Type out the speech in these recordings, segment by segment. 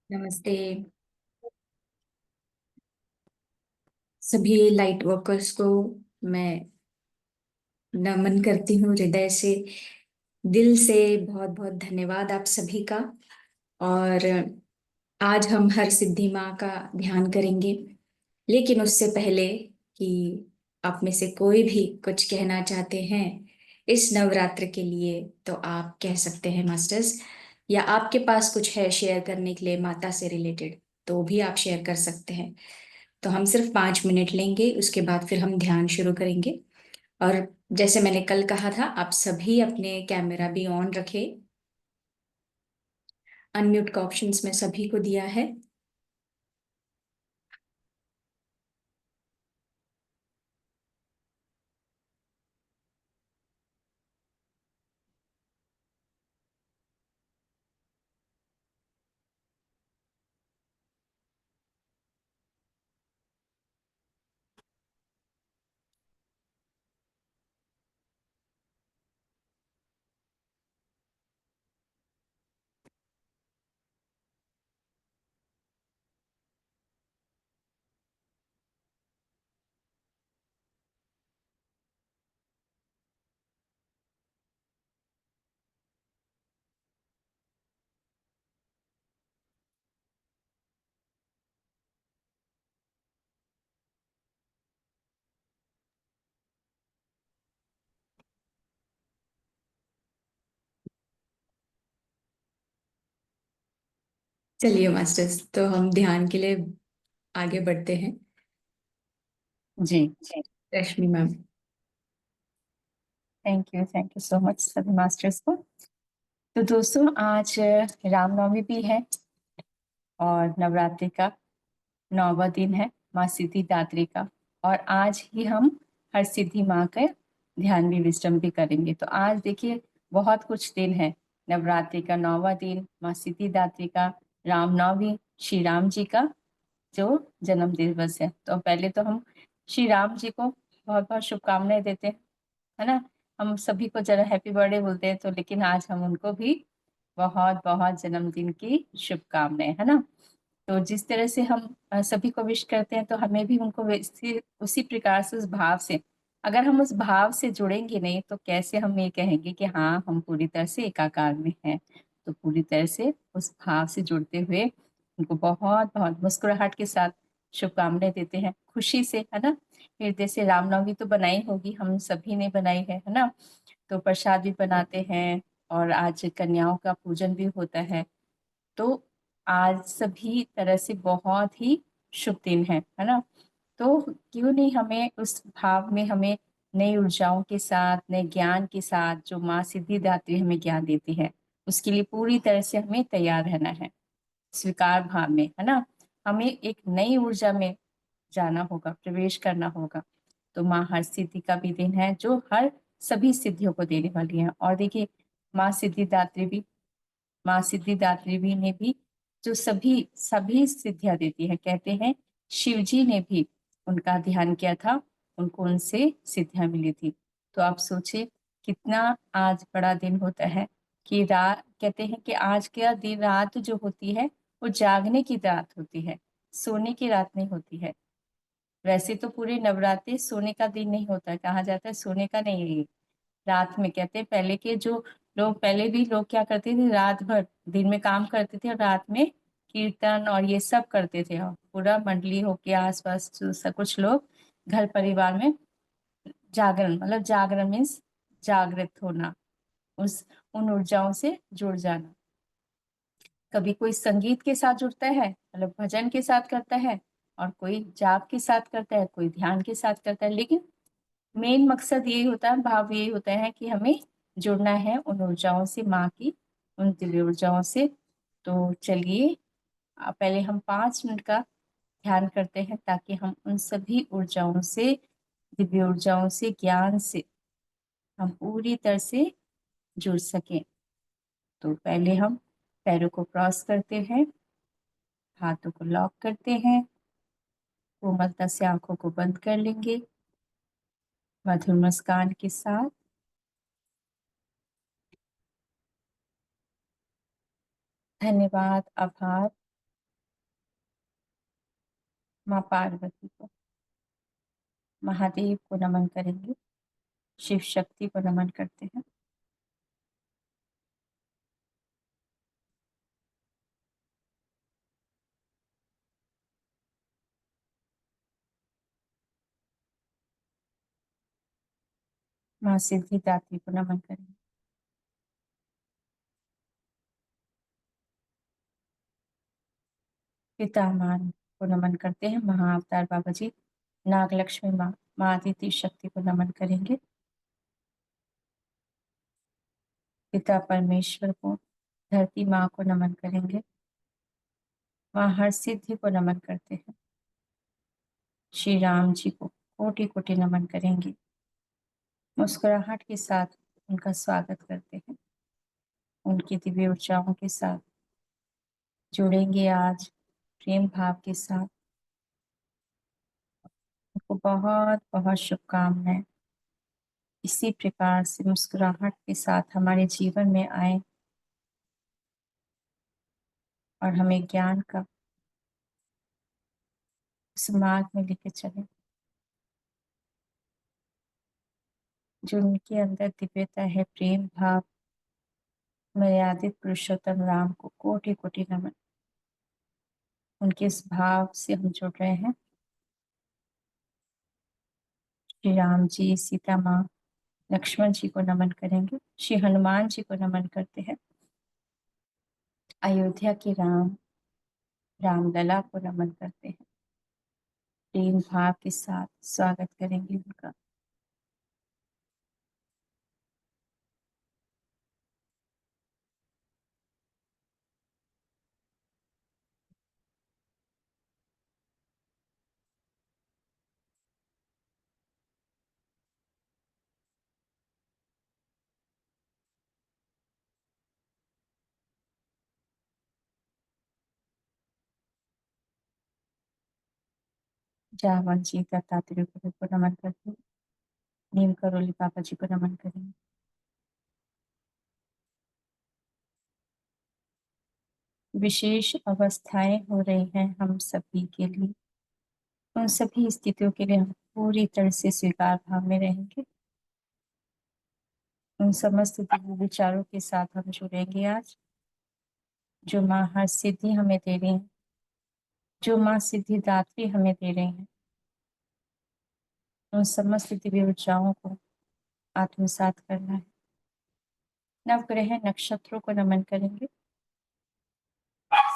नमस्ते। सभी light workers को मैं नमन करती हूँ हृदय से। दिल से बहुत बहुत धन्यवाद आप सभी का। और आज हम हर सिद्धि माँ का ध्यान करेंगे, लेकिन उससे पहले कि आप में से कोई भी कुछ कहना चाहते हैं इस नवरात्र के लिए, तो आप कह सकते हैं मास्टर्स। या आपके पास कुछ है शेयर करने के लिए माता से रिलेटेड, तो भी आप शेयर कर सकते हैं। तो हम सिर्फ 5 मिनट लेंगे, उसके बाद फिर हम ध्यान शुरू करेंगे। और जैसे मैंने कल कहा था, आप सभी अपने कैमरा भी ऑन रखें। अनम्यूट का ऑप्शंस में सभी को दिया है। चलिए मास्टर्स, तो हम ध्यान के लिए आगे बढ़ते हैं। जी। Rashmi ma'am. Thank you so much सभी मास्टर्स को। तो दोस्तों, आज रामनवमी भी है और नवरात्रि का 9वां दिन है, माँ सिद्धिदात्री का। और आज ही हम हर सिद्धि माँ का ध्यान भी विजडम भी करेंगे। तो आज देखिए, बहुत कुछ दिन है। नवरात्रि का 9वां दिन, माँ सिद्धिदात्री का, रामनवमी, श्री राम जी का जो जन्म दिवस है। तो पहले तो हम श्री राम जी को बहुत बहुत शुभकामनाएं देते हैं, है ना। हम सभी को जरा हैप्पी बर्थडे बोलते हैं, तो लेकिन आज हम उनको भी बहुत बहुत जन्मदिन की शुभकामनाएं, है ना। तो जिस तरह से हम सभी को विश करते हैं, तो हमें भी उनको उसी प्रकार से, उस भाव से, अगर हम उस भाव से जुड़ेंगे नहीं, तो कैसे हम ये कहेंगे कि हाँ, हम पूरी तरह से एकाकार में हैं। तो पूरी तरह से उस भाव से जुड़ते हुए उनको बहुत बहुत मुस्कुराहट के साथ शुभकामनाएं देते हैं, खुशी से, है ना। फिर जैसे रामनवमी तो बनाई होगी, हम सभी ने बनाई है ना। तो प्रसाद भी बनाते हैं और आज कन्याओं का पूजन भी होता है। तो आज सभी तरह से बहुत ही शुभ दिन है ना। तो क्यों नहीं हमें उस भाव में, हमें नई ऊर्जाओं के साथ, नए ज्ञान के साथ, जो माँ सिद्धिदात्री हमें ज्ञान देती है, उसके लिए पूरी तरह से हमें तैयार रहना है, स्वीकार भाव में, है ना। हमें एक नई ऊर्जा में जाना होगा, प्रवेश करना होगा। तो माँ हर सिद्धि का भी दिन है, जो हर सभी सिद्धियों को देने वाली है। और देखिए, माँ सिद्धिदात्री भी, माँ सिद्धिदात्री भी ने भी जो सभी सभी सिद्धियां देती है। कहते हैं शिव जी ने भी उनका ध्यान किया था, उनको उनसे सिद्धियां मिली थी। तो आप सोचिए, कितना आज बड़ा दिन होता है कि रात, कहते हैं कि आज का दिन, रात जो होती है वो जागने की रात होती है, सोने की रात नहीं होती है। वैसे तो पूरे नवरात्रि सोने का दिन नहीं होता है, कहा जाता है सोने का नहीं है ये, रात में। कहते हैं पहले के जो लोग, पहले भी लोग क्या करते थे, रात भर, दिन में काम करते थे और रात में कीर्तन और ये सब करते थे। और पूरा मंडली होके आसपास सब कुछ लोग घर परिवार में जागरण, मतलब जागरण मीन्स जागृत होना, उस उन ऊर्जाओं से जुड़ जाना। कभी कोई संगीत के साथ जुड़ता है, मतलब भजन के साथ करता है, और कोई जाप के साथ करता है, कोई ध्यान के साथ करता है। लेकिन मेन मकसद यही होता है, भाव यही होता है कि हमें जुड़ना है उन ऊर्जाओं से, माँ की उन दिव्य ऊर्जाओं से। तो चलिए, पहले हम 5 मिनट का ध्यान करते हैं, ताकि हम उन सभी ऊर्जाओं से, दिव्य ऊर्जाओं से, ज्ञान से हम पूरी तरह से जुड़ सकें। तो पहले हम पैरों को क्रॉस करते हैं, हाथों को लॉक करते हैं, कोमलता से आंखों को बंद कर लेंगे, मधुर मुस्कान के साथ। धन्यवाद, आभार। माँ पार्वती को, महादेव को नमन करेंगे, शिव शक्ति को नमन करते हैं, माँ सिद्धिदात्री को नमन करेंगे, पिता मान को नमन करते हैं, महाअवतार बाबा जी, नागलक्ष्मी माँ, माँ आदित्य शक्ति को नमन करेंगे, पिता परमेश्वर को, धरती माँ को नमन करेंगे, माँ हर सिद्धि को नमन करते हैं, श्री राम जी को कोटि कोटि नमन करेंगे, मुस्कुराहट के साथ उनका स्वागत करते हैं, उनकी दिव्य ऊर्जाओं के साथ जुड़ेंगे आज प्रेम भाव के साथ। उनको बहुत बहुत शुभकामनाएं। इसी प्रकार से मुस्कुराहट के साथ हमारे जीवन में आए और हमें ज्ञान का उस मार्ग में लेके चले जो उनके अंदर दिव्यता है, प्रेम भाव। मर्यादित पुरुषोत्तम राम को कोटि कोटि नमन। उनके इस भाव से हम जुड़ रहे हैं। श्री राम जी, सीता माँ, लक्ष्मण जी को नमन करेंगे, श्री हनुमान जी को नमन करते हैं, अयोध्या के राम, रामलला को नमन करते हैं, प्रेम भाव के साथ स्वागत करेंगे उनका। जावन जी, दत्तात्रेय गुरु को नमन करते हैं, नीम करोली बाबा जी को नमन करेंगे। विशेष अवस्थाएं हो रही हैं हम सभी के लिए, उन सभी स्थितियों के लिए हम पूरी तरह से स्वीकार भाव में रहेंगे। उन समस्त दिव्य विचारों के साथ हम जुड़ेंगे आज, जो माँ हर सिद्धि हमें दे रही हैं, जो माँ सिद्धिदात्री हमें दे रही हैं। उन समस्त दिव्य ऊर्जाओं को आत्मसात करना है। नवग्रह नक्षत्रों को नमन करेंगे,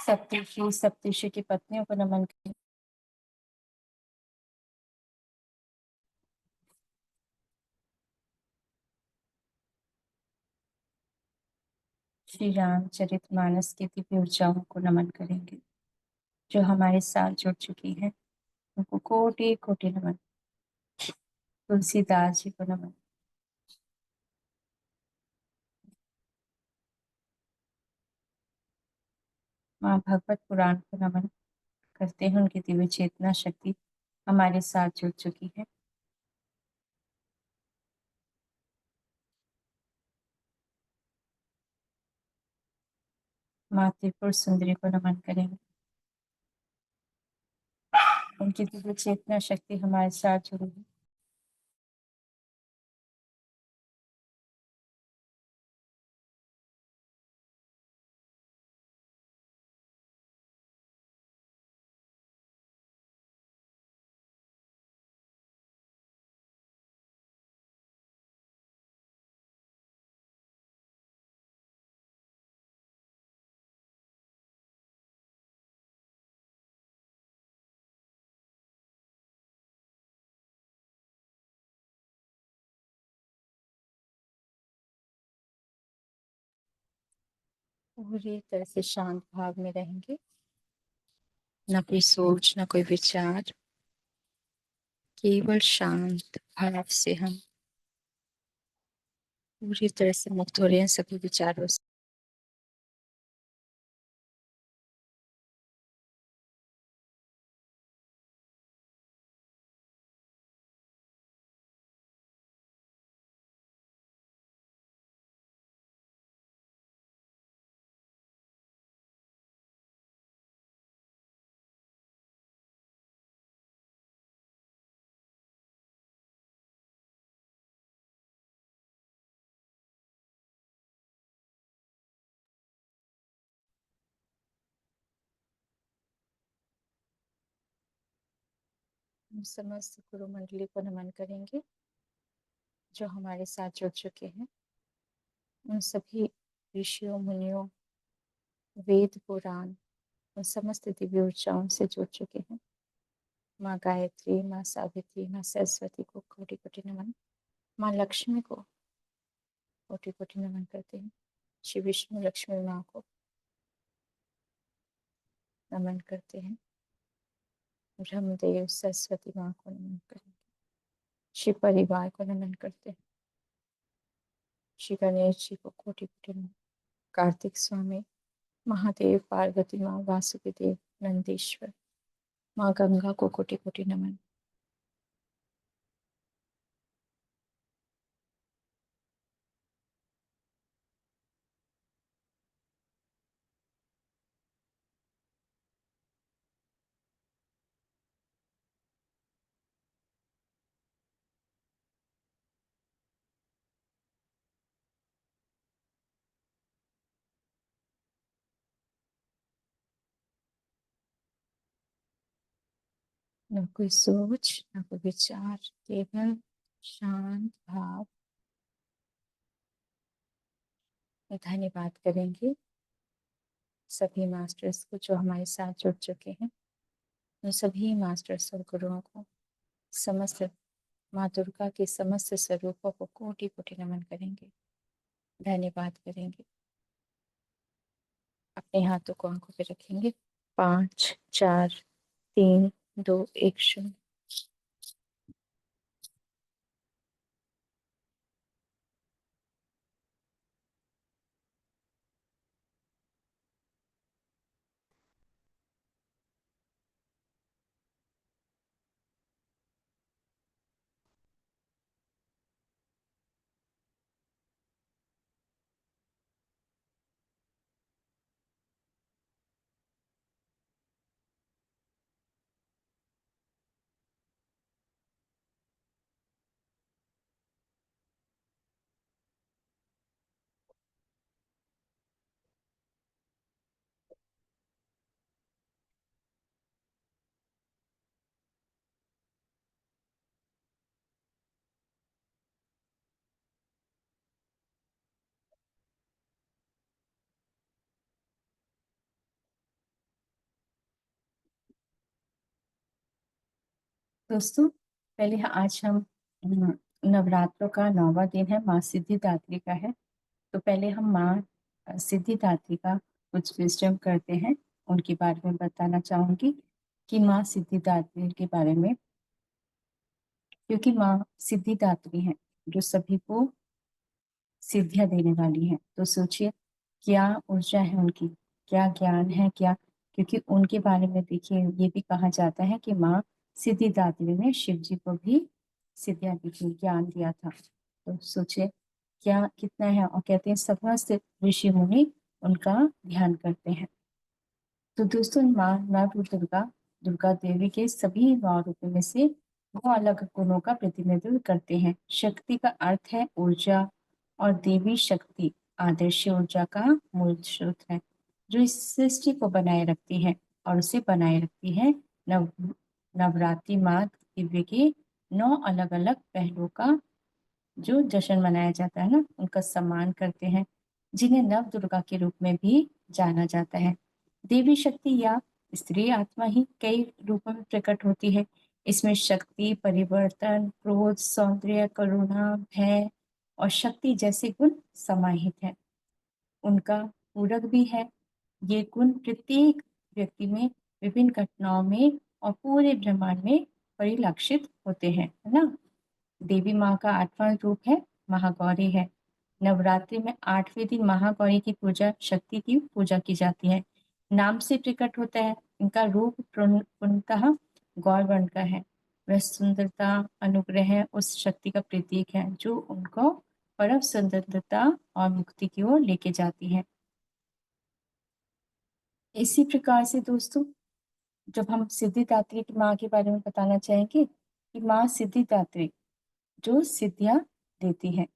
सप्तर्षि सप्तर्षि की पत्नियों को नमन करेंगे, श्री रामचरितमानस की दिव्य ऊर्जाओं को नमन करेंगे, जो हमारे साथ जुड़ चुकी है। उनको कोटि कोटि नमन। तुलसीदास जी को नमन। माँ भगवत पुराण को नमन करते हैं, उनकी दिव्य चेतना शक्ति हमारे साथ जुड़ चुकी है। माँ त्रिपुर सुंदरी को नमन करेंगे, उनकी दिव्य चेतना शक्ति हमारे साथ जुड़ी है। पूरी तरह से शांत भाव में रहेंगे, ना कोई सोच, ना कोई विचार, केवल शांत भाव से हम पूरी तरह से मुक्त हो रहे हैं सभी विचारों से। हम समस्त गुरु मंडली को नमन करेंगे जो हमारे साथ जुड़ चुके हैं। उन सभी ऋषियों, मुनियों, वेद, पुराण, उन समस्त दिव्य ऊर्जाओं से जुड़ चुके हैं। माँ गायत्री, माँ सावित्री, माँ सरस्वती को कोटि कोटि नमन। माँ लक्ष्मी को कोटि कोटि नमन करते हैं। श्री विष्णु लक्ष्मी माँ को नमन करते हैं। ब्रह्मदेव सरस्वती माँ को नमन करेंगे। शिव परिवार को नमन करते हैं। श्री गणेश जी को कोटि कोटि नमन। कार्तिक स्वामी, महादेव, पार्वती माँ, वासुकी देव, नंदीश्वर, माँ गंगा को कोटि कोटि नमन। न कोई सोच, न कोई विचार, केवल शांत भाव। धन्यवाद करेंगे सभी मास्टर्स को जो हमारे साथ जुड़ चुके हैं। उन सभी मास्टर्स और गुरुओं को, समस्त माँ दुर्गा के समस्त स्वरूपों को कोटि कोटि नमन करेंगे। धन्यवाद करेंगे। अपने हाथों को आंखों पे रखेंगे। 5, 4, 3, 2, 1 शून्य। दोस्तों, पहले आज हम नवरात्रों का 9वां दिन है, माँ सिद्धिदात्री का है। तो पहले हम माँ सिद्धिदात्री का कुछ विजडम करते हैं। उनके बारे में बताना चाहूंगी कि माँ सिद्धिदात्री के बारे में, क्योंकि माँ सिद्धिदात्री हैं जो सभी को सिद्धियां देने वाली हैं। तो सोचिए क्या ऊर्जा है उनकी, क्या ज्ञान है, क्या, क्योंकि उनके बारे में देखिए ये भी कहा जाता है कि माँ सिद्धिदात्री ने शिव जी को भी सिद्धियां दी थी, ज्ञान दिया था। तो सोचिए क्या कितना है। और कहते हैं समस्त ऋषि मुनि उनका ध्यान करते हैं। तो दोस्तों माँ नव दुर्गा, दुर्गा देवी के सभी 9 रूपों में से 9 अलग गुणों का प्रतिनिधित्व करते हैं। शक्ति का अर्थ है ऊर्जा, और देवी शक्ति आदर्श ऊर्जा का मूल स्रोत है जो इस सृष्टि को बनाए रखती है, और उसे बनाए रखती है। नवरात्रि माँ दिव्य के 9 अलग अलग पहलुओं का जो जश्न मनाया जाता है ना, उनका सम्मान करते हैं, जिन्हें नव दुर्गा के रूप में भी जाना जाता है। देवी शक्ति या स्त्री आत्मा ही कई रूपों में प्रकट होती है। इसमें शक्ति, परिवर्तन, क्रोध, सौंदर्य, करुणा, भय और शक्ति जैसे गुण समाहित हैं। उनका पूरक भी है। ये गुण प्रत्येक व्यक्ति में, विभिन्न घटनाओं में और पूरे ब्रह्मांड में परिलक्षित होते हैं, है ना। देवी माँ का 8वां रूप है महागौरी है। नवरात्रि में 8वें दिन महागौरी की पूजा, शक्ति की पूजा की जाती है। नाम से प्रकट होता है। इनका रूप पूर्णतः गौर वर्ण का है। वह सुंदरता, अनुग्रह उस शक्ति का प्रतीक है जो उनको परम सुंदरता और मुक्ति की ओर लेके जाती है। इसी प्रकार से दोस्तों, जब हम सिद्धिदात्री की माँ के बारे में बताना चाहेंगे कि माँ सिद्धिदात्री जो सिद्धियां देती है।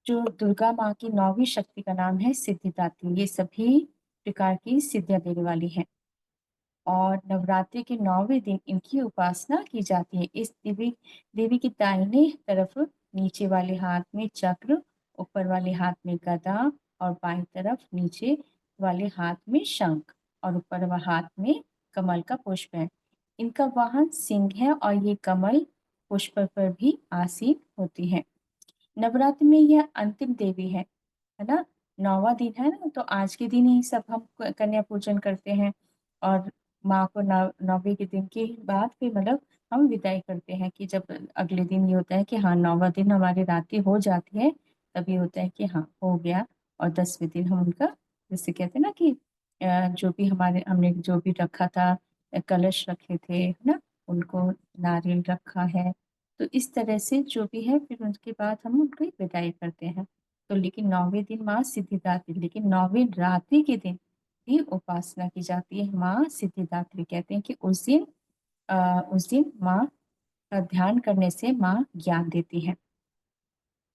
जो दुर्गा माँ की 9वीं शक्ति का नाम है सिद्धिदात्री। ये सभी प्रकार की सिद्धियां देने वाली हैं और नवरात्रि के 9वें दिन इनकी उपासना की जाती है। इस देवी देवी की दाहिने तरफ नीचे वाले हाथ में चक्र, ऊपर वाले हाथ में गदा और बाईं तरफ नीचे वाले हाथ में शंख और ऊपर वाले हाथ में कमल का पुष्प है। इनका वाहन सिंह है और ये कमल पुष्प पर भी आसीन होती है। नवरात्रि में यह अंतिम देवी है ना? 9वां दिन है ना, तो आज के दिन ही सब हम कन्या पूजन करते हैं और माँ को 9वें के दिन के बाद फिर मतलब हम विदाई करते हैं कि जब अगले दिन ये होता है कि हाँ 9वां दिन हमारी रात्रि हो जाती है, तब ये होता है कि हाँ हो गया और 10वें दिन हम उनका जैसे कहते हैं ना कि जो भी हमने जो भी रखा था, कलश रखे थे, है ना? उनको नारियल रखा है। तो इस तरह से जो भी है फिर उसके बाद हम उनकी विदाई करते हैं। तो लेकिन 9वें दिन माँ सिद्धिदात्री, लेकिन 9वीं रात्रि के दिन भी उपासना की जाती है। माँ सिद्धिदात्री कहते हैं कि उस दिन माँ का ध्यान करने से माँ ज्ञान देती है।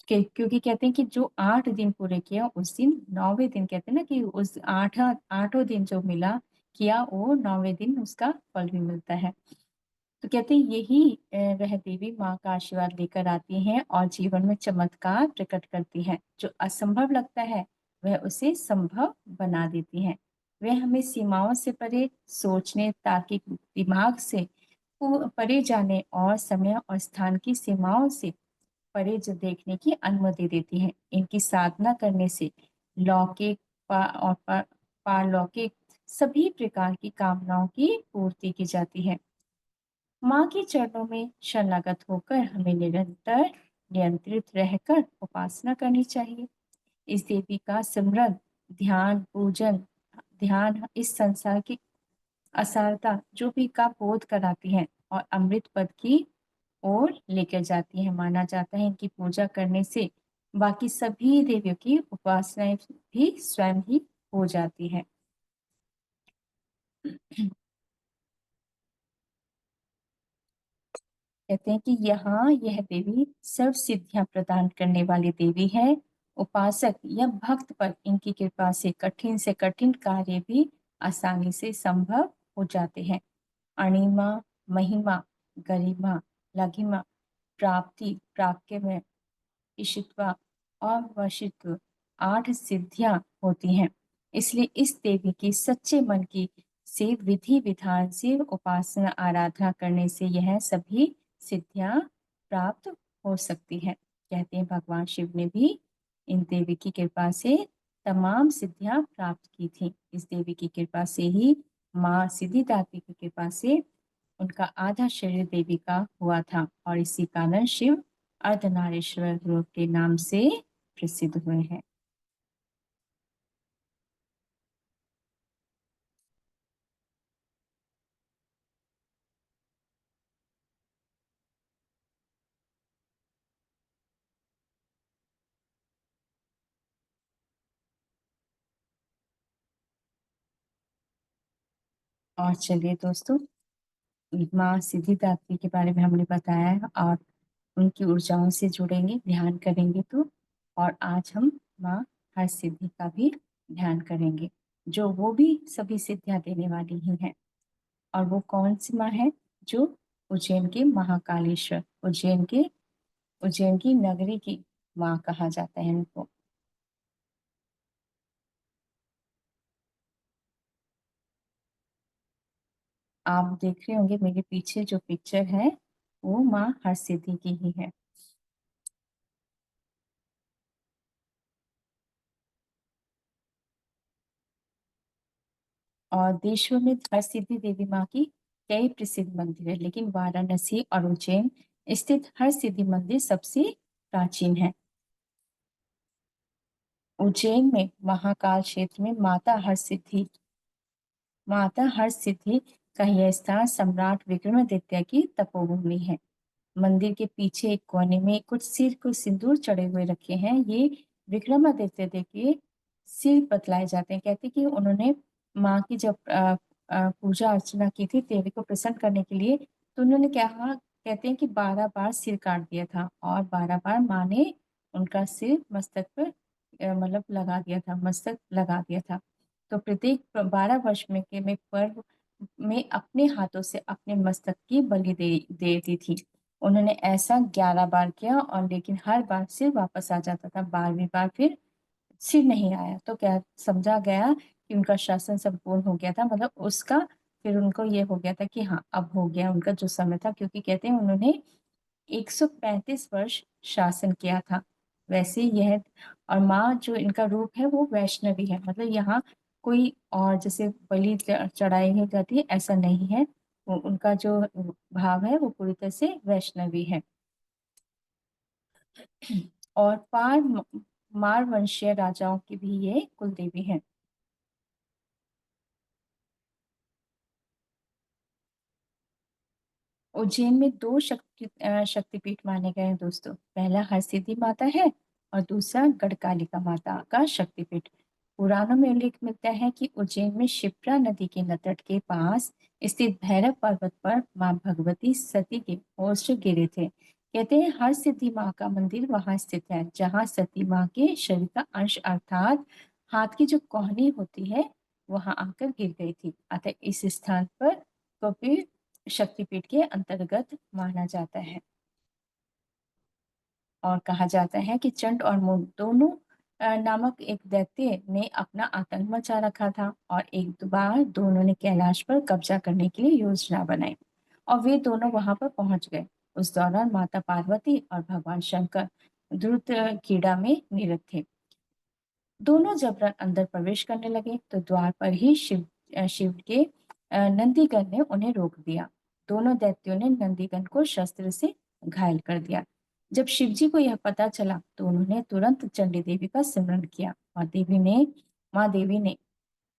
क्योंकि कहते हैं कि जो 8 दिन पूरे किया उस दिन 9वें दिन कहते हैं ना कि उस आठों दिन जो मिला किया वो 9वें दिन उसका फल भी मिलता है। तो कहते हैं यही वह देवी माँ का आशीर्वाद लेकर आती हैं और जीवन में चमत्कार प्रकट करती हैं। जो असंभव लगता है वह उसे संभव बना देती हैं। वह हमें सीमाओं से परे सोचने, तार्किक दिमाग से परे जाने और समय और स्थान की सीमाओं से परे जो देखने की अनुमति देती हैं। इनकी साधना करने से लौकिक और पारलौकिक सभी प्रकार की कामनाओं की पूर्ति की जाती है। माँ के चरणों में शरणागत होकर हमें निरंतर नियंत्रित रहकर उपासना करनी चाहिए। इस देवी का सिमरन, ध्यान, पूजन, ध्यान इस संसार की असारता जो भी का बोध कराती है और अमृत पद की ओर लेकर जाती है। माना जाता है इनकी पूजा करने से बाकी सभी देवियों की उपासनाएं भी स्वयं ही हो जाती है। कहते हैं कि यहाँ यह देवी सर्व सिद्धियां प्रदान करने वाली देवी है। उपासक या भक्त पर इनकी कृपा से कठिन कार्य भी आसानी से संभव हो जाते हैं। अणिमा, महिमा, गरिमा, लघिमा, प्राप्ति, प्राक्ञ, ईशित्वा और वशित्व 8 सिद्धियां होती हैं। इसलिए इस देवी की सच्चे मन की से विधि विधान से उपासना आराधना करने से यह सभी सिद्धियां प्राप्त हो सकती है। कहते हैं भगवान शिव ने भी इन देवी की कृपा से तमाम सिद्धियां प्राप्त की थी। इस देवी की कृपा से ही माँ सिद्धिदात्री की कृपा से उनका आधा शरीर देवी का हुआ था और इसी कारण शिव अर्धनारीश्वर रूप के नाम से प्रसिद्ध हुए हैं। और चलिए दोस्तों, माँ सिद्धिदात्री के बारे में हमने बताया है और उनकी ऊर्जाओं से जुड़ेंगे, ध्यान करेंगे तो। और आज हम माँ हर सिद्धि का भी ध्यान करेंगे, जो वो भी सभी सिद्धियां देने वाली ही हैं। और वो कौन सी माँ है? जो उज्जैन के महाकालेश्वर, उज्जैन की नगरी की माँ कहा जाता है इनको। आप देख रहे होंगे मेरे पीछे जो पिक्चर है वो माँ हरसिद्धि की ही है। और देशों में हरसिद्धि देवी माँ की कई प्रसिद्ध मंदिर है, लेकिन वाराणसी और उज्जैन स्थित हरसिद्धि मंदिर सबसे प्राचीन है। उज्जैन में महाकाल क्षेत्र में माता हरसिद्धि का यह स्थान सम्राट विक्रमादित्य की तपोभूमि है। मंदिर के पीछे एक कोने में कुछ सिर को सिंदूर चढ़े हुए रखे हैं। ये विक्रमादित्य देव के सिर बतलाए जाते हैं। कहते हैं कि उन्होंने माँ की जब पूजा अर्चना की थी देवी को प्रसन्न करने के लिए, तो उन्होंने कहा, कहते हैं कि 12 बार सिर काट दिया था और 12 बार माँ ने उनका सिर मस्तक पर मतलब लगा दिया था, मस्तक लगा दिया था। तो प्रत्येक 12 वर्ष में पर्व में अपने हाथों से अपने मस्तक की बलि दे दी थी। उन्होंने ऐसा 11 बार किया और लेकिन हर बार सिर वापस आ जाता था। 12वीं बार फिर सिर नहीं आया तो क्या समझा गया कि उनका शासन संपूर्ण हो गया था, मतलब उसका फिर उनको ये हो गया था कि हाँ अब हो गया उनका जो समय था, क्योंकि कहते हैं उन्होंने 135 वर्ष शासन किया था। वैसे यह और माँ जो इनका रूप है वो वैष्णवी है, मतलब यहाँ कोई और जैसे बलि चढ़ाई नहीं जाती ऐसा नहीं है। उनका जो भाव है वो पूरी तरह से वैष्णवी है। और मार वंशीय राजाओं की भी ये कुलदेवी है। उज्जैन में दो शक्तिपीठ माने गए हैं दोस्तों। पहला हरसिद्धि माता है और दूसरा गढ़कालिका माता का शक्तिपीठ। पुराणों में उल्लेख मिलता है कि उज्जैन में शिप्रा नदी के तट के पास स्थित भैरव पर्वत पर मां भगवती सती के ओष्ठ गिरे थे। कहते हैं हर सिद्धि माँ का मंदिर वहां स्थित है जहाँ सती माँ के शरीर का अंश अर्थात हाथ की जो कोहनी होती है वहां आकर गिर गई थी। अतः इस स्थान पर कपिल शक्तिपीठ के अंतर्गत माना जाता है। और कहा जाता है कि चंड और मुंड दोनों नामक एक दैत्य ने अपना आतंक मचा रखा था और एक बार दोनों ने कैलाश पर कब्जा करने के लिए योजना बनाई और वे दोनों वहां पर पहुंच गए। उस दौरान माता पार्वती और भगवान शंकर द्रुत क्रीड़ा में निरत थे। दोनों जबरन अंदर प्रवेश करने लगे तो द्वार पर ही शिव के नंदीगण ने उन्हें रोक दिया। दोनों दैत्यों ने नंदीगण को शस्त्र से घायल कर दिया। जब शिवजी को यह पता चला तो उन्होंने तुरंत चंडी देवी का स्मरण किया और माँ देवी ने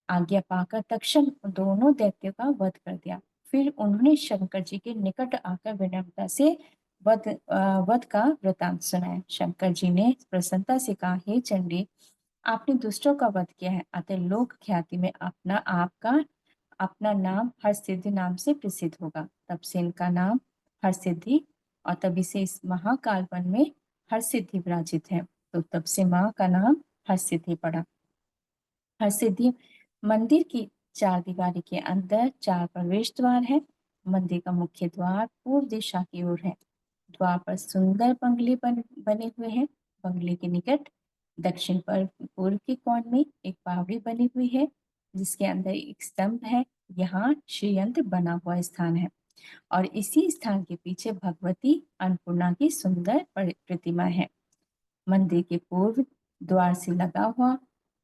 आज्ञा पाकर तक्षण दोनों दैत्यों का वध कर दिया। फिर उन्होंने शंकर जी के निकट आकर विनम्रता से वध का वृतांत सुनाया। शंकर जी ने प्रसन्नता से कहा, हे चंडी, आपने दुष्टों का वध किया है, अतः लोक ख्याति में अपना नाम हरसिद्धि नाम से प्रसिद्ध होगा। तब से इनका नाम हरसिद्धि और तभी से इस महाकाल वन में हरसिद्धि विराजित है। तो तब से माँ का नाम हरसिद्धि पड़ा। हरसिद्धि मंदिर की चार दीवारी के अंदर 4 प्रवेश द्वार है। मंदिर का मुख्य द्वार पूर्व दिशा की ओर है। द्वार पर सुंदर बंगले बने हुए हैं। बंगले के निकट दक्षिण पर पूर्व के कोण में एक बावड़ी बनी हुई है जिसके अंदर एक स्तंभ है। यहाँ श्रीयंत्र बना हुआ स्थान है और इसी स्थान के पीछे भगवती अन्नपूर्णा की सुंदर प्रतिमा है। मंदिर के पूर्व द्वार से लगा हुआ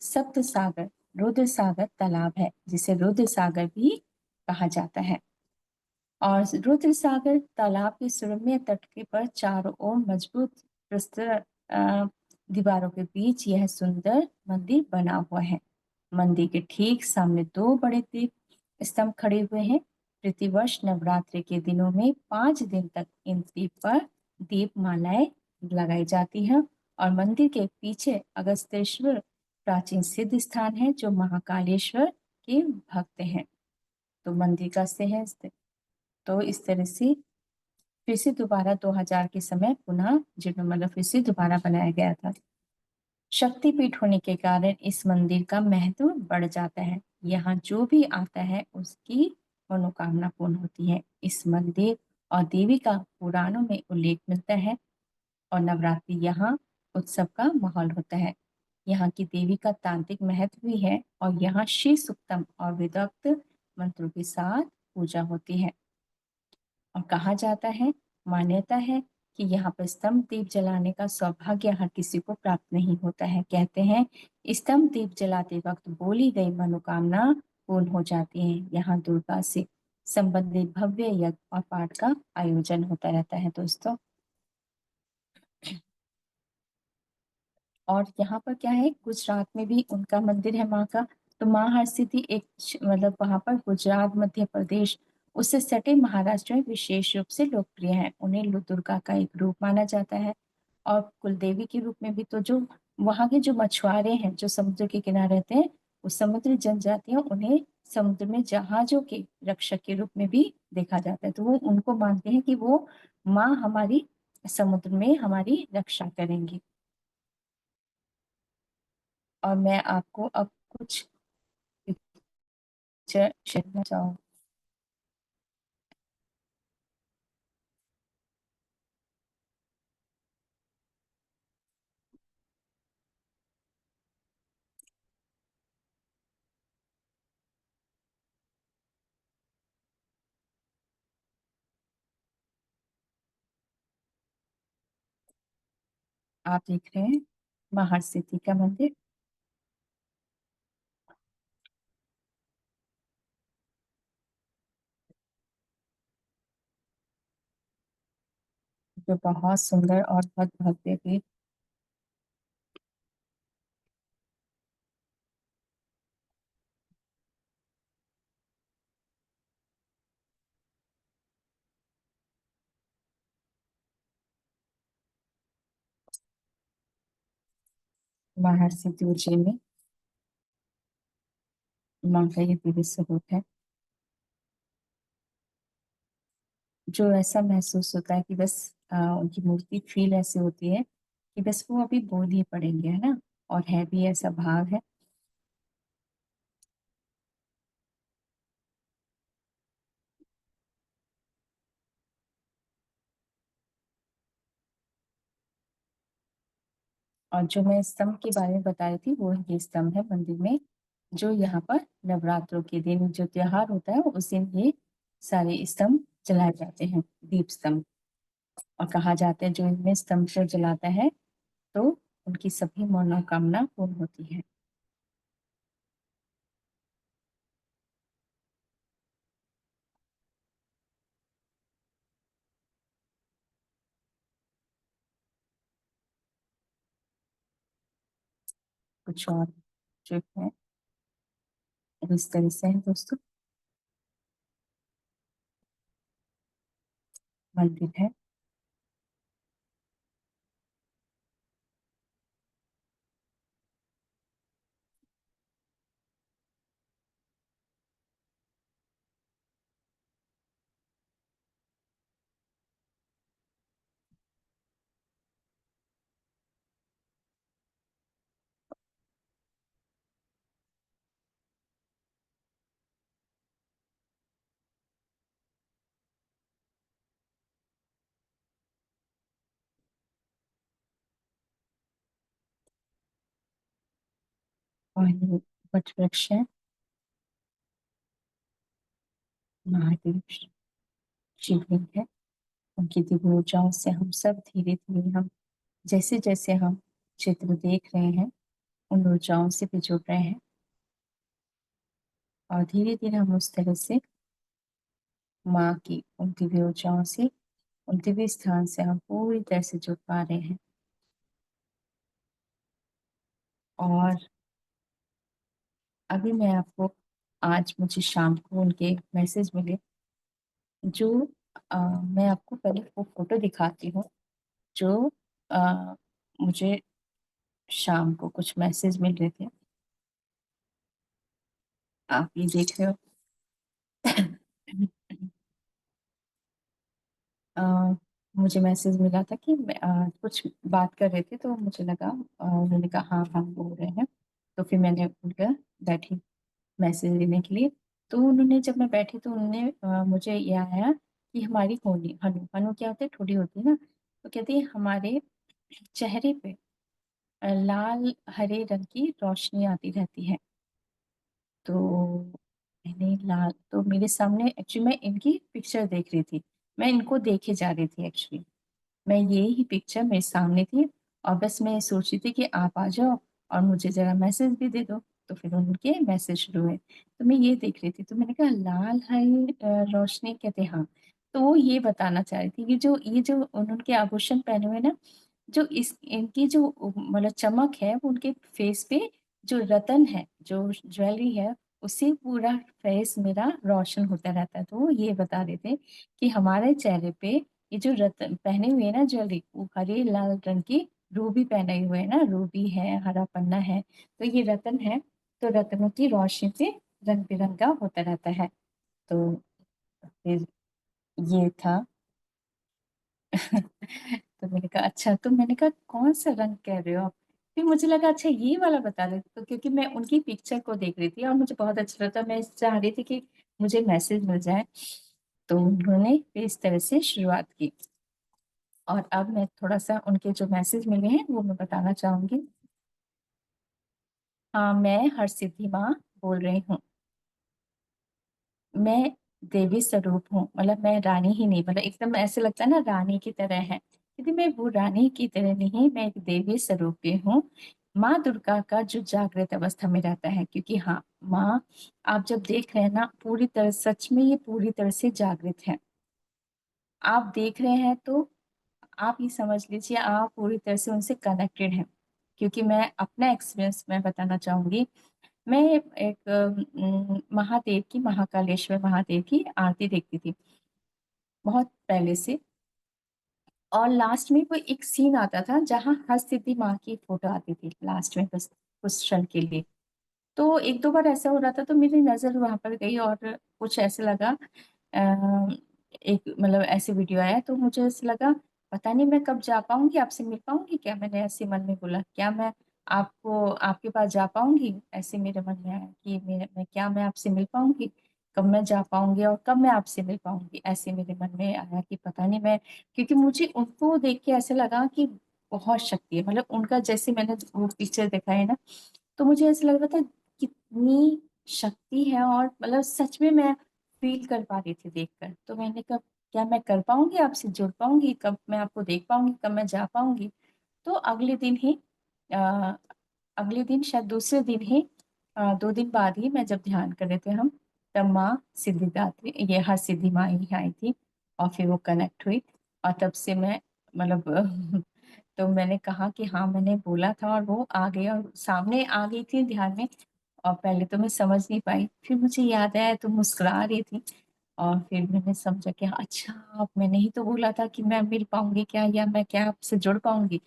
सप्त सागर रुद्र सागर तालाब है जिसे रुद्र सागर भी कहा जाता है। और रुद्र सागर तालाब के सुरम्य तट के पर चारों ओर मजबूत प्रस्तर दीवारों के बीच यह सुंदर मंदिर बना हुआ है। मंदिर के ठीक सामने 2 बड़े दीप स्तंभ खड़े हुए हैं। प्रतिवर्ष नवरात्रि के दिनों में 5 दिन तक इन दीप पर दीप मालाएं लगाई जाती हैं और मंदिर के पीछे अगस्त्येश्वर प्राचीन सिद्ध स्थान है जो महाकालेश्वर के भक्त हैं। तो मंदिर का है तो इस तरह से फिर से दोबारा 2000 के समय पुनः जीर्ण मतलब फिर से दोबारा बनाया गया था। शक्तिपीठ होने के कारण इस मंदिर का महत्व बढ़ जाता है। यहाँ जो भी आता है उसकी मनोकामना पूर्ण होती है। इस मंदिर और देवी का पुराणों में उल्लेख मिलता है और नवरात्रि यहाँ उत्सव का माहौल होता है। यहाँ की देवी का तांत्रिक महत्व भी है और यहाँ श्री सुक्तम और वेदोक्त मंत्रों के साथ पूजा होती है। और कहा जाता है, मान्यता है कि यहाँ पर स्तंभ दीप जलाने का सौभाग्य हर किसी को प्राप्त नहीं होता है। कहते हैं स्तंभ दीप जलाते वक्त बोली गई मनोकामना पूर्ण हो जाती है। यहाँ दुर्गा से संबंधित भव्य यज्ञ और पाठ का आयोजन होता रहता है दोस्तों। और यहाँ पर क्या है, गुजरात में भी उनका मंदिर है माँ का। तो माँ हरसिद्धि एक मतलब वहां पर गुजरात, मध्य प्रदेश उससे सटे महाराष्ट्र में विशेष रूप से लोकप्रिय है। उन्हें दुर्गा का एक रूप माना जाता है और कुलदेवी के रूप में भी। तो जो वहाँ के जो मछुआरे हैं जो समुद्र के किनारे रहते हैं, वो समुद्री जनजातियां उन्हें समुद्र में जहाजों के रक्षक के रूप में भी देखा जाता है। तो वो उनको मानते हैं कि वो माँ हमारी समुद्र में हमारी रक्षा करेंगी। और मैं आपको अब कुछ पिक्चर शेयर करना चाहूँ। आप देख रहे हैं महासिद्धि का मंदिर, जो बहुत सुंदर और बहुत भव्य भी, महासिद्धि उज्जैन में मां का ये दिव्य स्वरूप है, जो ऐसा महसूस होता है कि बस उनकी मूर्ति फील ऐसे होती है कि बस वो अभी बोल ही पड़ेंगे, है ना। और है भी ऐसा भाव है। और जो मैं स्तंभ के बारे में बता रही थी, वो ये स्तंभ है मंदिर में, जो यहाँ पर नवरात्रों के दिन जो त्योहार होता है उस दिन ये सारे स्तंभ जलाए जाते हैं, दीप स्तंभ। और कहा जाता है जो इनमें स्तंभ को जलाता है तो उनकी सभी मनोकामना पूर्ण होती है। कुछ और जो है इस तरह से है दोस्तों, मंदिर है। और ये वट वृक्ष है, महादेव शिवलिंग है। उनकी दिव्य ऊर्जाओं से हम सब धीरे धीरे, हम जैसे जैसे हम चित्र देख रहे हैं उन ऊर्जाओं से भी जुड़ रहे हैं, और धीरे धीरे हम उस तरह से माँ की उन दिव्य ऊर्जाओं से, उन दिव्य स्थान से हम पूरी तरह से जुड़ पा रहे हैं। और अभी मैं आपको, आज मुझे शाम को उनके मैसेज मिले, जो मैं आपको पहले वो फोटो दिखाती हूँ, जो अ, मुझे शाम को कुछ मैसेज मिल रहे थे। आप ये देख रहे हो। अ, मुझे मैसेज मिला था कि कुछ बात कर रहे थे, तो मुझे लगा, उन्होंने कहा हाँ हम बोल रहे हैं, तो फिर मैंने उनका बैठी मैसेज देने के लिए। तो उन्होंने, जब मैं बैठी तो उन्होंने मुझे ये आया कि हमारी होली, हनु हनु क्या होता है, ठोड़ी होती है ना, तो कहती है हमारे चेहरे पे लाल हरे रंग की रोशनी आती रहती है। तो मैंने लाल, तो मेरे सामने एक्चुअली मैं इनकी पिक्चर देख रही थी, मैं इनको देखे जा रही थी एक्चुअली, मैं ये ही पिक्चर मेरे सामने थी, और बस मैं सोच रही थी कि आप आ जाओ और मुझे जरा मैसेज भी दे दो। तो फिर उनके मैसेज शुरू हुए, तो मैं ये देख रही थी, तो मैंने कहा लाल हरी रोशनी, कहते हाँ। तो वो ये बताना चाह रही थी कि जो ये जो उन्होंने आभूषण पहने हुए ना, जो इस इनकी जो मतलब चमक है, वो उनके फेस पे जो रतन है, जो ज्वेलरी है, उससे पूरा फेस मेरा रोशन होता रहता है। तो वो ये बता रहे थे कि हमारे चेहरे पे ये जो रत्न पहने हुए है ना ज्वेलरी, वो हरे लाल रंग की रूबी पहने हुए है ना, रूबी है, हरा पन्ना है, तो ये रत्न है। तो रत्नों की रोशनी से रंग बिरंगा होता रहता है। तो फिर ये था। तो मैंने कहा अच्छा, तो मैंने कहा कौन सा रंग कह रहे हो आप। फिर मुझे लगा अच्छा ये वाला बता दे, तो क्योंकि मैं उनकी पिक्चर को देख रही थी और मुझे बहुत अच्छा लगता, मैं चाह रही थी कि मुझे मैसेज मिल जाए। तो उन्होंने फिर इस तरह से शुरुआत की, और अब मैं थोड़ा सा उनके जो मैसेज मिले हैं वो मैं बताना चाहूंगी। हाँ, मैं हरसिद्धि माँ बोल रही हूँ। मैं देवी स्वरूप हूँ, मतलब मैं रानी ही नहीं, मतलब एकदम ऐसे लगता है ना रानी की तरह है, क्योंकि मैं वो रानी की तरह नहीं, मैं एक देवी स्वरूप भी हूँ। माँ दुर्गा का जो जागृत अवस्था में रहता है, क्योंकि हाँ माँ, आप जब देख रहे हैं ना पूरी तरह, सच में ये पूरी तरह से जागृत है। आप देख रहे हैं तो आप ये समझ लीजिए आप पूरी तरह से उनसे कनेक्टेड हैं। क्योंकि मैं अपना एक्सपीरियंस मैं बताना चाहूंगी। मैं एक महादेव की, महाकालेश्वर महादेव की आरती देखती थी बहुत पहले से। और लास्ट में वो एक सीन आता था जहाँ हरसिद्धि माँ की फोटो आती थी लास्ट में, बस कुछ क्षण के लिए। तो एक दो बार ऐसा हो रहा था तो मेरी नजर वहां पर गई और कुछ ऐसे लगा, एक मतलब ऐसे वीडियो आया तो मुझे ऐसे लगा पता नहीं मैं कब जा पाऊंगी, आपसे मिल पाऊंगी क्या। मैंने ऐसे मन में बोला क्या मैं आपको आपके पास जा पाऊंगी, ऐसे मेरे मन में आया कि मैं क्या मैं आपसे मिल पाऊंगी, कब मैं जा पाऊंगी और कब मैं आपसे मिल पाऊंगी, ऐसे मेरे मन में आया कि पता नहीं मैं, क्योंकि मुझे उनको देख के ऐसे लगा कि बहुत शक्ति है, मतलब उनका जैसे मैंने वो पिक्चर देखा है ना, तो मुझे ऐसा लग रहा था कितनी शक्ति है, और मतलब सच में मैं फील कर पा रही थी देखकर। तो मैंने कहा क्या मैं कर पाऊंगी, आपसे जुड़ पाऊंगी, कब मैं आपको देख पाऊंगी, कब मैं जा पाऊंगी। तो अगले दिन ही, अ, अगले दिन शायद दूसरे दिन ही, 2 दिन बाद ही मैं जब ध्यान कर रहे थे हम, तब माँ सिद्धिदात्री, ये हर सिद्धि माँ ही आई थी, और फिर वो कनेक्ट हुई। और तब से मैं मतलब तो मैंने कहा कि हाँ मैंने बोला था और वो आ गई और सामने आ गई थी ध्यान में। और पहले तो मैं समझ नहीं पाई, फिर मुझे याद आया तो मुस्कुरा रही थी, और फिर मैंने समझा कि अच्छा अब मैंने ही तो बोला था कि मैं मिल पाऊंगी क्या, या मैं क्या आपसे जुड़ पाऊंगी।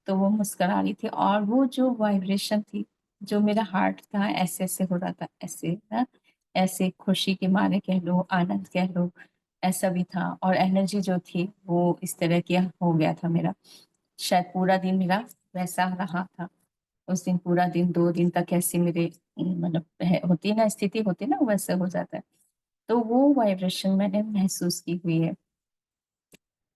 तो वो मुस्कुरा रही थी, और वो जो वाइब्रेशन थी, जो मेरा हार्ट था ऐसे ऐसे हो रहा था, ऐसे ना, ऐसे खुशी के मारे कह लो, आनंद कह लो, ऐसा भी था। और एनर्जी जो थी वो इस तरह की हो गया था मेरा, शायद पूरा दिन मेरा वैसा रहा था। उस दिन पूरा दिन, 2 दिन तक ऐसी मेरे मतलब होती है ना, स्थिति होती है ना, वैसे हो जाता है। तो वो वाइब्रेशन मैंने महसूस की हुई है।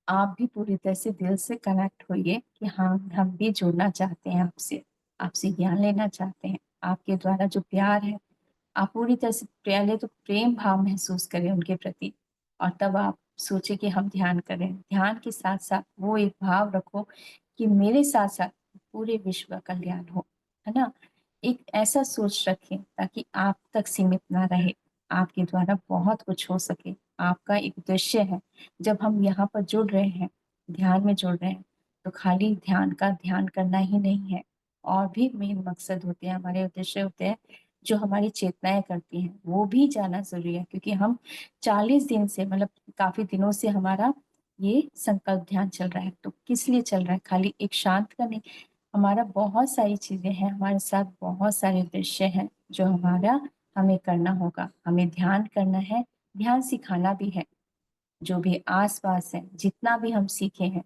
आप भी पूरी तरह से दिल से कनेक्ट होइए कि हाँ हम भी जुड़ना चाहते हैं आपसे, आपसे ज्ञान लेना चाहते हैं। आपके द्वारा जो प्यार है, आप पूरी तरह से पहले तो प्रेम भाव महसूस करें उनके प्रति, और तब आप सोचे कि हम ध्यान करें। ध्यान के साथ साथ वो एक भाव रखो कि मेरे साथ साथ पूरे विश्व का कल्याण हो, है ना। एक ऐसा सोच रखें ताकि आप तक सीमित ना रहे, आपके द्वारा बहुत कुछ हो सके। आपका एक उद्देश्य है, जब हम यहाँ पर जुड़ रहे हैं, ध्यान में जुड़ रहे हैं, तो खाली ध्यान का ध्यान करना ही नहीं है, और भी मेन मकसद होते हैं, हमारे उद्देश्य होते हैं, जो हमारी चेतनाएं करती हैं वो भी जाना जरूरी है। क्योंकि हम 40 दिन से, मतलब काफी दिनों से हमारा ये संकल्प ध्यान चल रहा है, तो किस लिए चल रहा है, खाली एक शांत का नहीं, हमारा बहुत सारी चीजें हैं, हमारे साथ बहुत सारे उद्देश्य हैं जो हमारा हमें करना होगा। हमें ध्यान करना है, ध्यान सिखाना भी है, जो भी आसपास है जितना भी हम सीखे हैं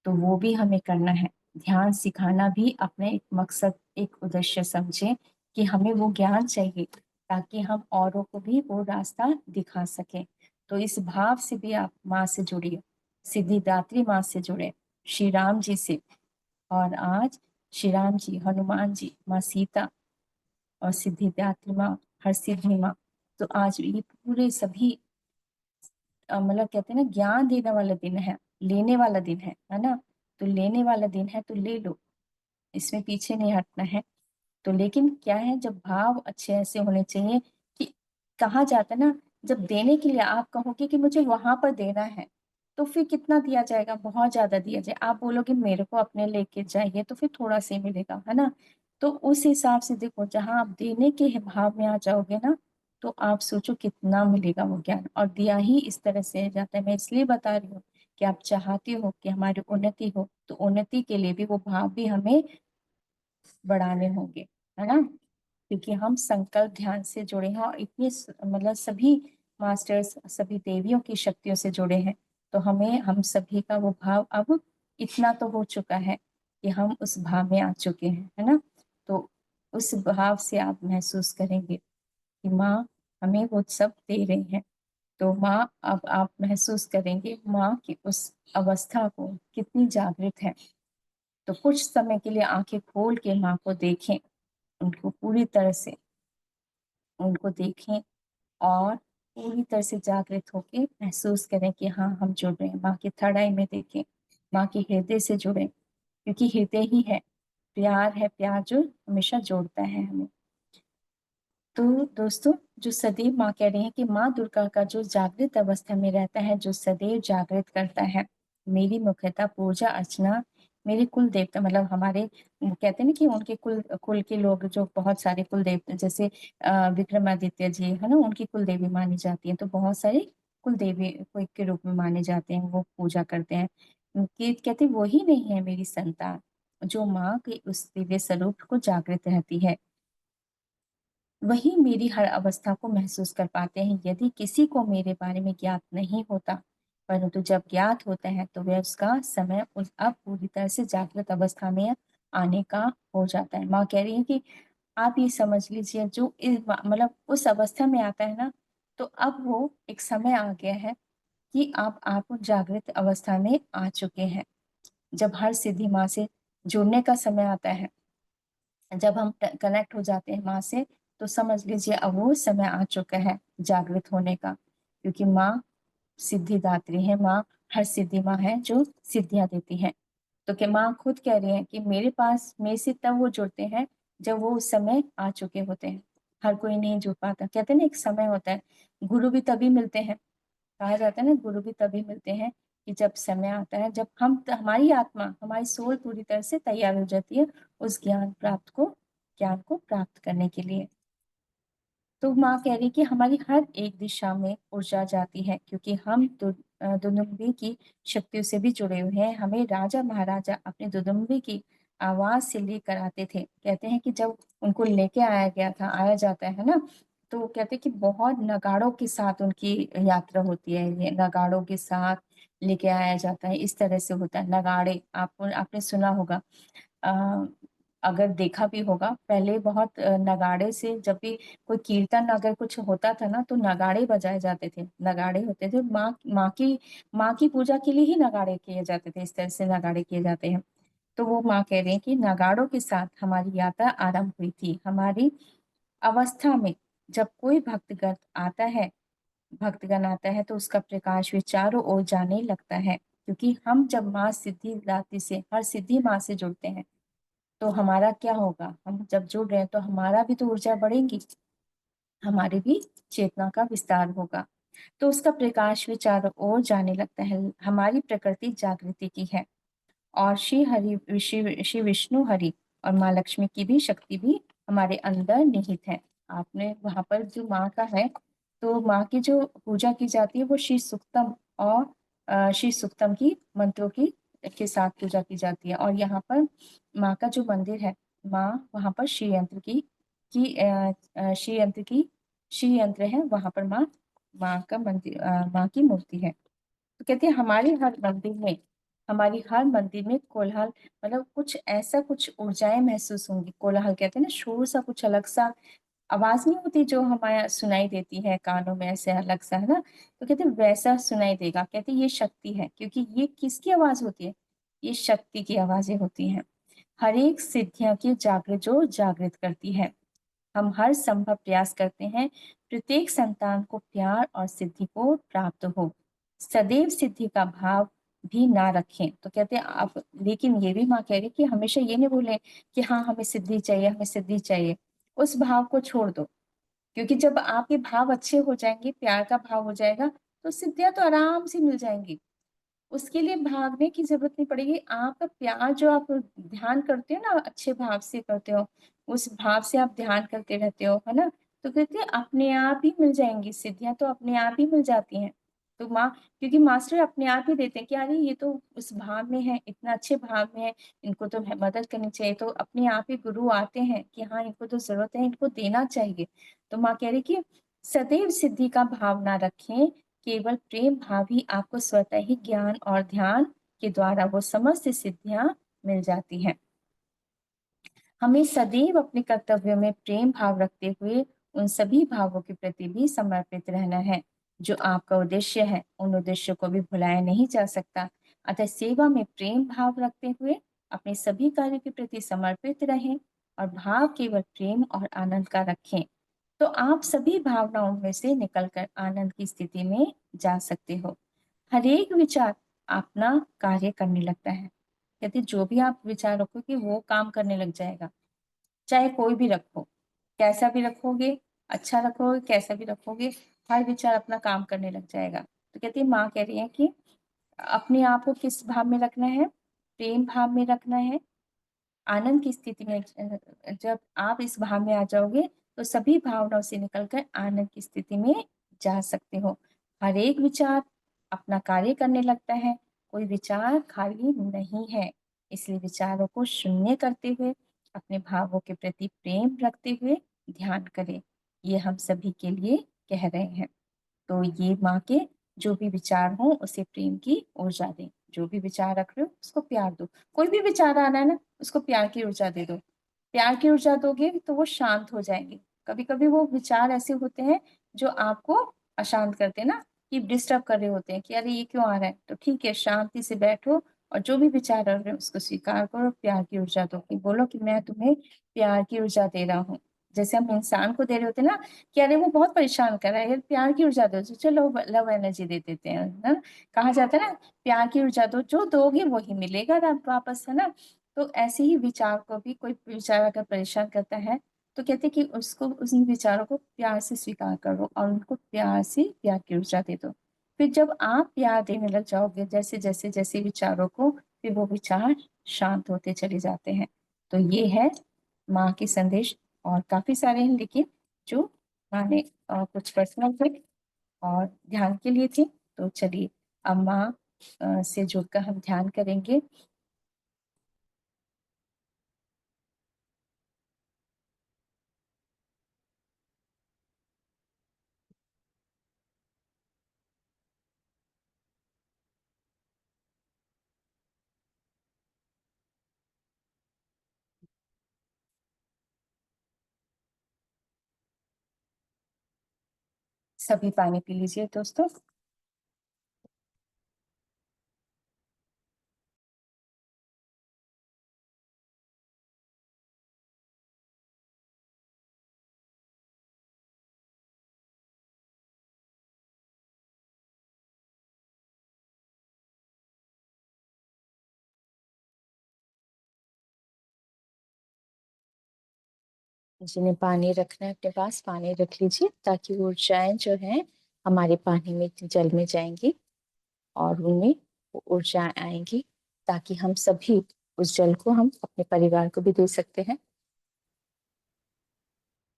तो वो भी हमें करना है। ध्यान सिखाना भी अपने एक मकसद, एक उद्देश्य समझे कि हमें वो ज्ञान चाहिए ताकि हम औरों को भी वो रास्ता दिखा सकें। तो इस भाव से भी आप माँ से जुड़िए, सिद्धिदात्री माँ से जुड़े, श्री राम जी से। और आज श्री राम जी, हनुमान जी, माँ सीता और सिद्धिदात्री माँ, हर सिद्धि माँ, तो आज ये पूरे सभी मतलब कहते हैं ना ज्ञान देने वाला दिन है, लेने वाला दिन है ना। तो लेने वाला दिन है तो ले लो, इसमें पीछे नहीं हटना है। तो लेकिन क्या है, जब भाव अच्छे ऐसे होने चाहिए कि कहा जाता है ना, जब देने के लिए आप कहोगे कि मुझे वहां पर देना है, तो फिर कितना दिया जाएगा, बहुत ज्यादा दिया जाए। आप बोलोगे मेरे को अपने लेके जाइए, तो फिर थोड़ा से मिलेगा, है ना। तो उस हिसाब से देखो, जहां आप देने के भाव में आ जाओगे ना, तो आप सोचो कितना मिलेगा वो ज्ञान। और दिया ही इस तरह से जाता है, मैं इसलिए बता रही हूँ कि आप चाहते हो कि हमारी उन्नति हो, तो उन्नति के लिए भी वो भाव भी हमें बढ़ाने होंगे, है ना। क्योंकि हम संकल्प ध्यान से जुड़े हैं, और इतने मतलब सभी मास्टर्स, सभी देवियों की शक्तियों से जुड़े हैं। तो हमें हम सभी का वो भाव अब इतना तो हो चुका है कि हम उस भाव में आ चुके हैं, है ना। तो उस भाव से आप महसूस करेंगे कि माँ हमें वो सब दे रही है। तो माँ, अब आप महसूस करेंगे माँ की उस अवस्था को कितनी जागृत है। तो कुछ समय के लिए आंखें खोल के माँ को देखें, उनको पूरी तरह से उनको देखें और पूरी तरह से जागृत होके महसूस करें कि हाँ, हम जुड़ रहे हैं। माँ के थर्ड आई में देखें, माँ के हृदय से जुड़े, क्योंकि हृदय ही है प्यार जो हमेशा जोड़ता है हमें। तो दोस्तों, जो सदैव माँ कह रही है कि माँ दुर्गा का जो जागृत अवस्था में रहता है, जो सदैव जागृत करता है, मेरी मुख्यतः पूजा अर्चना, मेरे कुल देवता, मतलब हमारे कहते हैं ना कि उनके कुल कुल के लोग, जो बहुत सारे कुल देवता, जैसे विक्रमादित्य जी है ना, उनकी कुल देवी मानी जाती है। तो बहुत सारे कुल देवी के रूप में माने जाते हैं, वो पूजा करते हैं कि कहते वही नहीं है मेरी संतान, जो माँ के उस दिव्य स्वरूप को जागृत रहती है, वही मेरी हर अवस्था को महसूस कर पाते हैं। यदि किसी को मेरे बारे में ज्ञात नहीं होता, परंतु जब ज्ञात होता है तो वह उसका समय उस अब पूरी तरह से जागृत अवस्था में आने का हो जाता है। माँ कह रही है कि आप ये समझ लीजिए, जो इस मतलब उस अवस्था में आता है ना, तो अब वो एक समय आ गया है कि आप जागृत अवस्था में आ चुके हैं। जब हर सिद्धि माँ से जुड़ने का समय आता है, जब हम कनेक्ट हो जाते हैं माँ से, तो समझ लीजिए अब वो समय आ चुका है जागृत होने का, क्योंकि माँ सिद्धिदात्री है। माँ हर सिद्धि माँ है जो सिद्धियां देती है। तो क्या माँ खुद कह रही है कि मेरे पास मेरे से तब वो जुड़ते हैं जब वो उस समय आ चुके होते हैं। हर कोई नहीं जुड़ पाता। कहते हैं ना, एक समय होता है। गुरु भी तभी मिलते हैं, कहा जाता है ना, गुरु भी तभी मिलते हैं कि जब समय आता है, जब हमारी आत्मा, हमारी सोल पूरी तरह से तैयार हो जाती है उस ज्ञान को प्राप्त करने के लिए। तो माँ कह रही कि हमारी हर एक दिशा में ऊर्जा जाती है, क्योंकि हम दुदुम्बी की शक्तियों से भी जुड़े हुए हैं। हमें राजा महाराजा अपने दुदुम्बी की आवाज से लेकर आते थे। कहते हैं कि जब उनको लेके आया जाता है ना, तो कहते हैं कि बहुत नगाड़ों के साथ उनकी यात्रा होती है। ये नगाड़ों के साथ लेके आया जाता है, इस तरह से होता है। नगाड़े आपने सुना होगा, अ, अगर देखा भी होगा, पहले बहुत नगाड़े से, जब भी कोई कीर्तन अगर कुछ होता था ना, तो नगाड़े बजाए जाते थे। नगाड़े होते थे माँ की पूजा के लिए ही नगाड़े किए जाते थे। इस तरह से नगाड़े किए जाते हैं। तो वो माँ कह रही है कि नगाड़ों के साथ हमारी यात्रा आरंभ हुई थी। हमारी अवस्था में जब कोई भक्तगण आता है तो उसका प्रकाश भी चारों ओर जाने लगता है, क्योंकि हम जब माँ सिद्धिदात्री से, हर सिद्धि माँ से जुड़ते हैं, तो हमारा क्या होगा, हम जब जुड़ रहे हैं तो हमारा भी तो ऊर्जा बढ़ेगी, हमारी भी चेतना का विस्तार होगा। तो उसका प्रकाश भी चारों ओर जाने लगता है। हमारी प्रकृति जागृति की है, और श्री विष्णु हरि और माँ लक्ष्मी की भी शक्ति भी हमारे अंदर निहित है। आपने वहां पर जो माँ का है, तो माँ की जो पूजा की जाती है वो श्री सुक्तम और श्री सुक्तम की मंत्रों की के साथ पूजा की जाती है। और यहाँ पर माँ का जो मंदिर है, माँ वहां पर श्री यंत्र की श्री यंत्र है, वहां पर माँ का मंदिर, माँ की मूर्ति है। तो कहते हैं हमारी हर मंदिर में कोलाहल, मतलब कुछ ऊर्जाएं महसूस होंगी। कोलाहल कहते हैं ना, शोर सा, कुछ अलग सा आवाज नहीं होती जो हमारे सुनाई देती है कानों में, ऐसे अलग सा, है ना। तो कहते हैं वैसा सुनाई देगा। कहते हैं ये शक्ति है, क्योंकि ये किसकी आवाज होती है, ये शक्ति की आवाजें होती हैं। हर एक सिद्धियां की जागृत करती है। हम हर संभव प्रयास करते हैं प्रत्येक संतान को प्यार और सिद्धि को प्राप्त हो, सदैव सिद्धि का भाव भी ना रखें। तो कहते हैं आप, लेकिन ये भी माँ कह रही कि हमेशा ये नहीं बोले कि हाँ हमें सिद्धि चाहिए, हमें सिद्धि चाहिए। उस भाव को छोड़ दो, क्योंकि जब आपके भाव अच्छे हो जाएंगे, प्यार का भाव हो जाएगा, तो सिद्धियां तो आराम से मिल जाएंगी। उसके लिए भागने की जरूरत नहीं पड़ेगी। आपका प्यार जो आप ध्यान करते हो ना, अच्छे भाव से करते हो, उस भाव से आप ध्यान करते रहते हो, है ना। तो कहते हैं अपने आप ही मिल जाएंगी सिद्धियां, तो अपने आप ही मिल जाती हैं। तो माँ, क्योंकि मास्टर अपने आप ही देते हैं कि अरे ये तो उस भाव में है, इतना अच्छे भाव में है, इनको तो मदद करनी चाहिए। तो अपने आप ही गुरु आते हैं कि हाँ इनको तो जरूरत है, इनको देना चाहिए। तो माँ कह रही कि सदैव सिद्धि का भाव ना रखें, केवल प्रेम भाव ही आपको स्वतः ही ज्ञान और ध्यान के द्वारा वो समस्त सिद्धियां मिल जाती हैं। हमें सदैव अपने कर्तव्यों में प्रेम भाव रखते हुए उन सभी भावों के प्रति भी समर्पित रहना है जो आपका उद्देश्य है। उन उद्देश्यों को भी भुलाया नहीं जा सकता। अतः सेवा में प्रेम भाव रखते हुए अपने सभी कार्यों के प्रति समर्पित रहें और भाव केवल प्रेम और आनंद का रखें। तो आप सभी भावनाओं में से निकलकर आनंद की स्थिति में जा सकते हो। हर एक विचार अपना कार्य करने लगता है। कहते जो भी आप विचार रखोगे वो काम करने लग जाएगा। चाहे कोई भी रखो, कैसा भी रखोगे, अच्छा रखोगे, कैसा भी रखोगे, हर विचार अपना काम करने लग जाएगा। तो कहती है, माँ कह रही है कि अपने आप को किस भाव में रखना है? प्रेम भाव में रखना है। आनंद की स्थिति में जब आप इस भाव में आ जाओगे तो सभी भावनाओं से निकलकर आनंद की स्थिति में जा सकते हो। हर एक विचार अपना कार्य करने लगता है, कोई विचार खाली नहीं है। इसलिए विचारों को शून्य करते हुए अपने भावों के प्रति प्रेम रखते हुए ध्यान करें। ये हम सभी के लिए कह रहे हैं। तो ये माँ के जो भी विचार हो उसे प्रेम की ऊर्जा दें। जो भी विचार रख रहे हो उसको प्यार दो। कोई भी विचार आ रहा है ना, उसको प्यार की ऊर्जा दे दो। प्यार की ऊर्जा दोगे तो वो शांत हो जाएंगे। कभी कभी वो विचार ऐसे होते हैं जो आपको अशांत करते हैं ना, कि डिस्टर्ब कर रहे होते हैं कि अरे ये क्यों आ रहा है। तो ठीक है, शांति से बैठो और जो भी विचार आ रहे हैं उसको स्वीकार करो, प्यार की ऊर्जा दो। कि बोलो कि मैं तुम्हें प्यार की ऊर्जा दे रहा हूँ। जैसे हम इंसान को दे रहे होते हैं ना, कि अरे वो बहुत परेशान कर रहा है, प्यार की ऊर्जा दो, चलो लव एनर्जी दे देते हैं ना। कहा जाता है ना, प्यार की ऊर्जा दो, जो दोगे वही मिलेगा वापस, है ना। तो ऐसे ही विचार को भी, कोई विचार अगर परेशान करता है तो कहते हैं कि उसको, उन विचारों को प्यार से स्वीकार करो और उनको प्यार से प्यार की ऊर्जा दे दो। फिर जब आप प्यार देने लग जाओगे जैसे जैसे जैसे विचारों को, फिर वो विचार शांत होते चले जाते हैं। तो ये है माँ के संदेश। और काफी सारे हैं, लेकिन जो माँ ने कुछ पर्सनल थे और ध्यान के लिए थे। तो चलिए अब माँ से जुड़कर हम ध्यान करेंगे। सभी पानी पी लीजिए दोस्तों। जिन्हें पानी रखना है अपने पास, पानी रख लीजिए ताकि ऊर्जाएं जो हैं हमारे पानी में, जल में जाएंगी और उनमें ऊर्जा आएंगी, ताकि हम सभी उस जल को हम अपने परिवार को भी दे सकते हैं।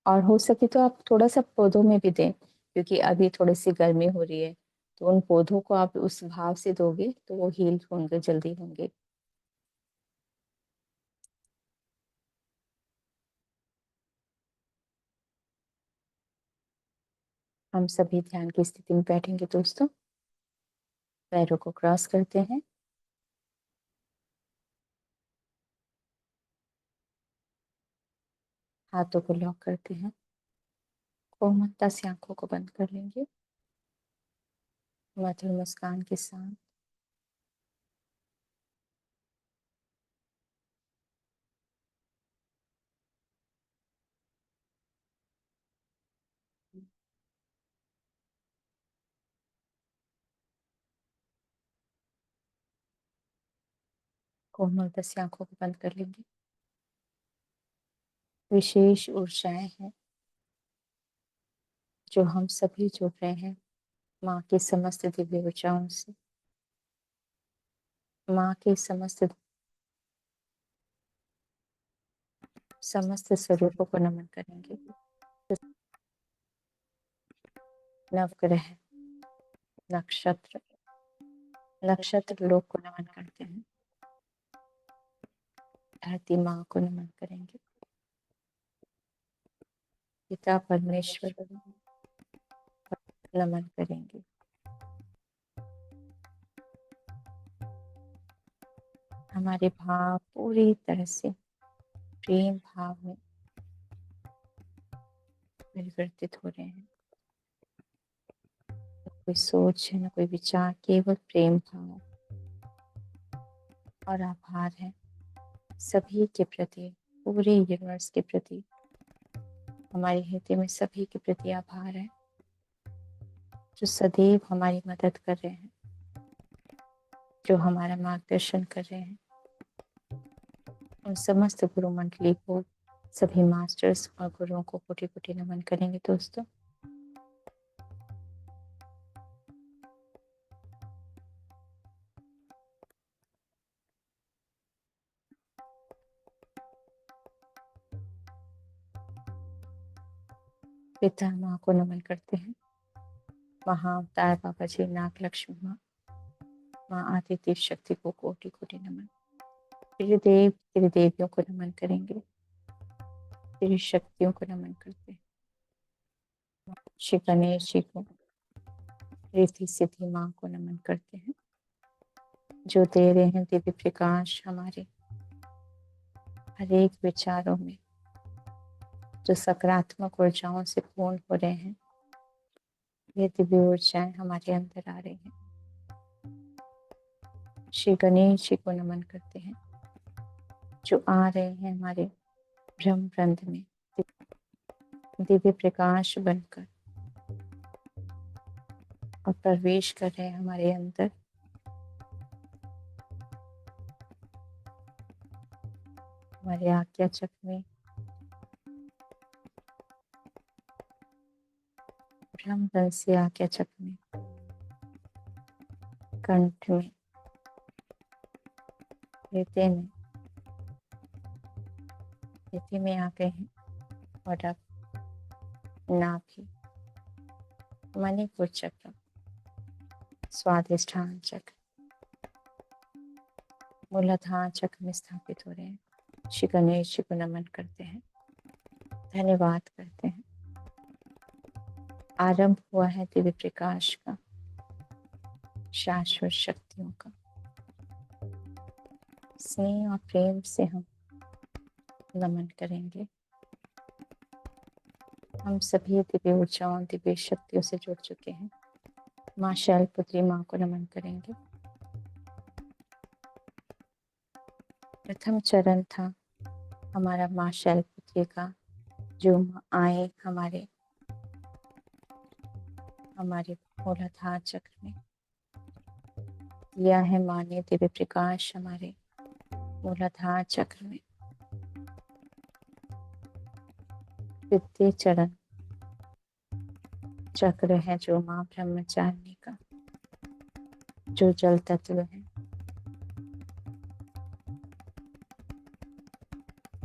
और हो सके तो आप थोड़ा सा पौधों में भी दें, क्योंकि अभी थोड़ी सी गर्मी हो रही है। तो उन पौधों को आप उस भाव से दोगे तो वो हील होंगे, जल्दी होंगे। हम सभी ध्यान की स्थिति में बैठेंगे दोस्तों। पैरों को क्रॉस करते हैं, हाथों को लॉक करते हैं, कोमलता से आंखों को बंद कर लेंगे, मधुर मुस्कान के साथ। कोमलता से आंखों को बंद कर लेंगे। विशेष ऊर्जाएं हैं जो हम सभी जुड़ रहे हैं माँ के समस्त दिव्य ऊर्जाओं से। माँ के समस्त स्वरूपों को नमन करेंगे। नवग्रह, नक्षत्र, नक्षत्र लोक को नमन करते हैं। धरती माँ को नमन करेंगे। पिता परमेश्वर को नमन करेंगे। हमारे भाव पूरी तरह से प्रेम भाव में परिवर्तित हो रहे हैं। कोई सोच है, न कोई विचार, केवल प्रेम भाव और आभार है सभी के प्रति, पूरे यूनिवर्स के प्रति। हमारे हृदय में सभी के प्रति आभार है जो सदैव हमारी मदद कर रहे हैं, जो हमारा मार्गदर्शन कर रहे हैं। उन समस्त गुरु मंडली को, सभी मास्टर्स और गुरुओं को कोटि कोटि नमन करेंगे दोस्तों। पिता माँ को नमन करते हैं, महाअवतार बाबा जी, नाग लक्ष्मी माँ, माँ आदित्य शक्ति को कोटि कोटि नमन। त्रिदेव त्रिदेवियों को नमन करेंगे, त्रिशक्तियों को नमन करते हैं। श्री गणेश जी को, रिद्धि सिद्धि माँ को नमन करते हैं जो दे रहे हैं दिव्य प्रकाश हमारे हर एक विचारों में, जो सकारात्मक ऊर्जाओं से पूर्ण हो रहे हैं। ये दिव्य ऊर्जाएं हमारे अंदर आ रही हैं। श्री गणेश जी को नमन करते हैं जो आ रहे हैं हमारे ब्रह्म रंध्र में दिव्य प्रकाश बनकर और प्रवेश कर रहे हैं हमारे अंदर। हमारे आज्ञा चक्र में, ब्रह्म रंध्र से आज्ञा चक्र में, कंठ में, हृदय में, हृदय में आ गए हैं। और अब नाभि, मणिपुर चक्र, स्वादिष्ठान चक्र, मूलाधार चक्र में स्थापित हो रहे हैं। श्री गणेश जी को नमन करते हैं, धन्यवाद करते हैं। आरंभ हुआ है दिव्य प्रकाश का, शाश्वत शक्तियों का। स्नेह और प्रेम से हम नमन करेंगे। हम सभी दिव्य ऊर्जाओं, दिव्य शक्तियों से जुड़ चुके हैं। माँ शैलपुत्री माँ को नमन करेंगे। प्रथम चरण था हमारा माँ शैलपुत्री का, जो आए हमारे मूलाधार चक्र में। दिया है माँ ने दिव्य प्रकाश हमारे मूलाधार चक्र में। द्वितीय चरण चक्र है जो माँ ब्रह्मचारिणी का, जो जल तत्व है।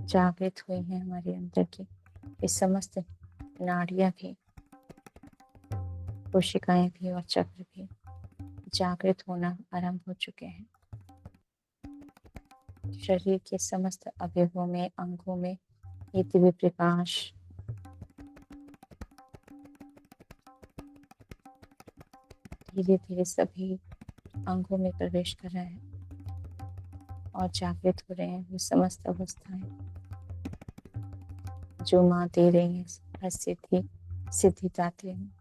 जागृत हुई है हमारे अंदर की ये समस्त नाड़ियां भी, कोशिकाएं भी और चक्र भी जागृत होना आरंभ हो चुके हैं। शरीर के समस्त अवयवों में, अंगों में ये दिव्य प्रकाश धीरे धीरे सभी अंगों में प्रवेश कर रहे हैं और जागृत हो रहे हैं। वो समस्त अवस्थाएं जो माँ दे रही है, हर सिद्धि दात्री हैं।